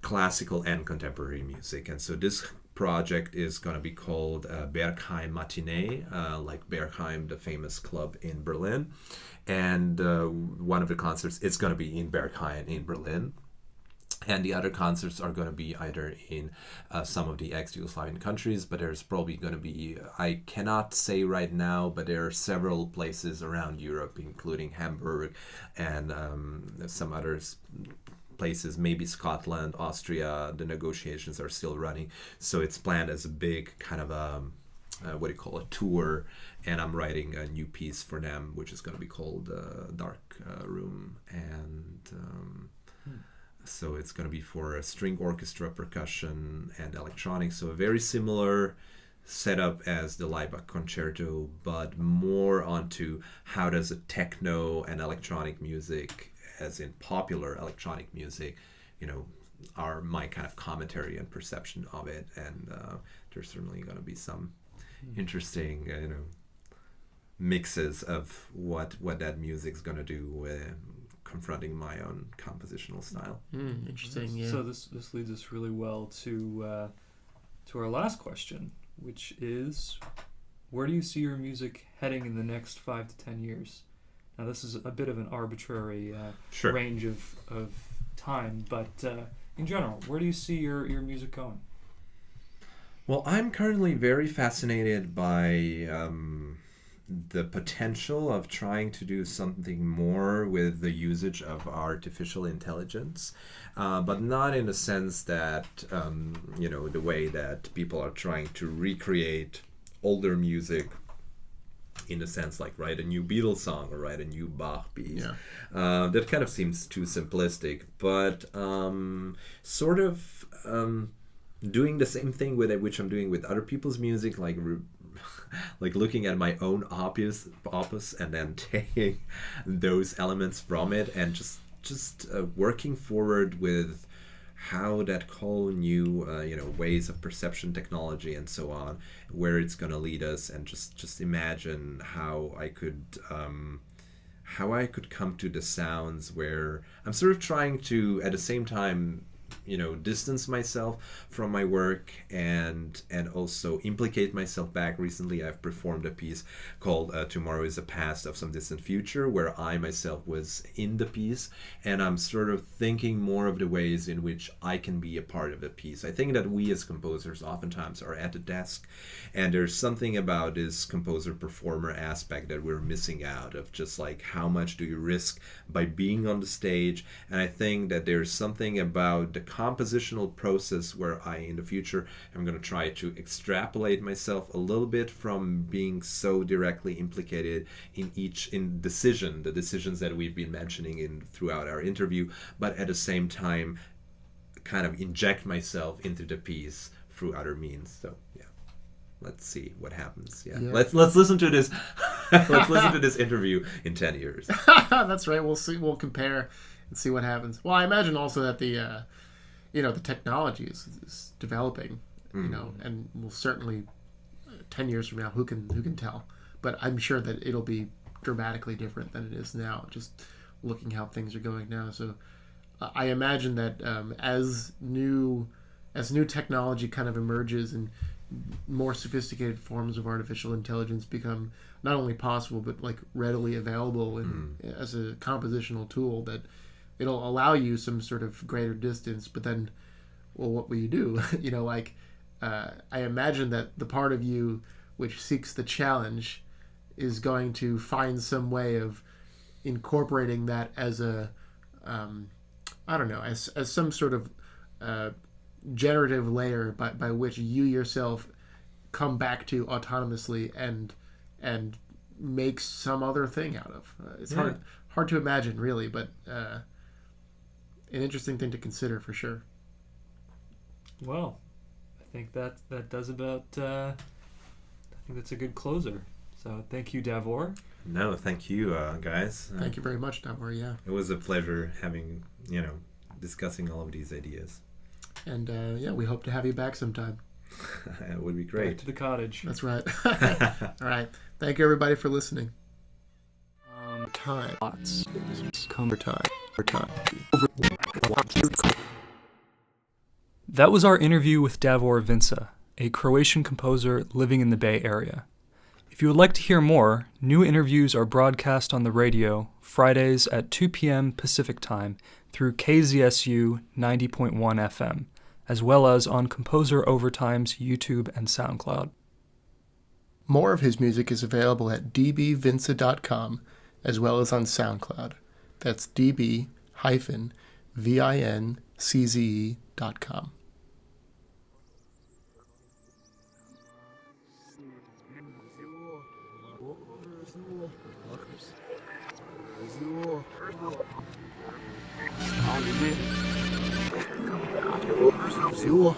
classical and contemporary music. And so this project is going to be called Berghain Matinee, like Berghain, the famous club in Berlin. And one of the concerts is going to be in Berghain in Berlin. And the other concerts are going to be either in some of the ex-Yugoslavian countries, but there's probably going to be, I cannot say right now, but there are several places around Europe, including Hamburg and some others places, maybe Scotland, Austria. The negotiations are still running, so it's planned as a big kind of a tour, and I'm writing a new piece for them, which is going to be called Dark Room, and so it's going to be for a string orchestra, percussion, and electronics. So a very similar setup as the Laibach concerto, but more onto how does a techno and electronic music, as in popular electronic music, are my kind of commentary and perception of it. And there's certainly going to be some interesting, mixes of what that music's going to do with confronting my own compositional style. Interesting, yeah. So this leads us really well to our last question, which is, where do you see your music heading in the next 5 to 10 years? Now, this is a bit of an arbitrary Sure. range of time, but in general, where do you see your music going? Well, I'm currently very fascinated by the potential of trying to do something more with the usage of artificial intelligence, but not in the sense that, the way that people are trying to recreate older music in a sense, like write a new Beatles song or write a new Bach piece. Yeah. That kind of seems too simplistic, but sort of doing the same thing with it, which I'm doing with other people's music, like looking at my own opus and then taking those elements from it and just working forward with how that whole new ways of perception, technology, and so on, where it's going to lead us, and just imagine how I could come to the sounds where I'm sort of trying to at the same time distance myself from my work and also implicate myself back. Recently I've performed a piece called Tomorrow is a Past of Some Distant Future, where I myself was in the piece, and I'm sort of thinking more of the ways in which I can be a part of the piece. I think that we as composers oftentimes are at the desk, and there's something about this composer-performer aspect that we're missing out of, just like how much do you risk by being on the stage. And I think that there's something about the compositional process where I, in the future, am going to try to extrapolate myself a little bit from being so directly implicated in the decisions that we've been mentioning throughout our interview, but at the same time kind of inject myself into the piece through other means. So yeah, let's see what happens. Yeah. Let's listen to this. Let's listen to this interview in 10 years. That's right. We'll see. We'll compare and see what happens. Well, I imagine also that the the technology is developing, and will certainly 10 years from now, who can tell? But I'm sure that it'll be dramatically different than it is now, just looking how things are going now. So I imagine that as new technology kind of emerges and more sophisticated forms of artificial intelligence become not only possible but like readily available as a compositional tool, that it'll allow you some sort of greater distance. But then, well, what will you do? I imagine that the part of you which seeks the challenge is going to find some way of incorporating that as a as some sort of generative layer by which you yourself come back to autonomously and make some other thing out of. It's hard to imagine, really, but an interesting thing to consider for sure. Well, I think that does about. I think that's a good closer. So thank you, Davor. No, thank you, guys. Thank you very much, Davor. Yeah, it was a pleasure having discussing all of these ideas. And we hope to have you back sometime. It would be great. Back to the cottage. That's right. All right. Thank you, everybody, for listening. Time. That was our interview with Davor Vinče, a Croatian composer living in the Bay Area. If you would like to hear more, new interviews are broadcast on the radio Fridays at 2 p.m. Pacific Time through KZSU 90.1 FM, as well as on Composer Overtime's YouTube and SoundCloud. More of his music is available at dbvince.com, as well as on SoundCloud. That's db-vincze.com. Все.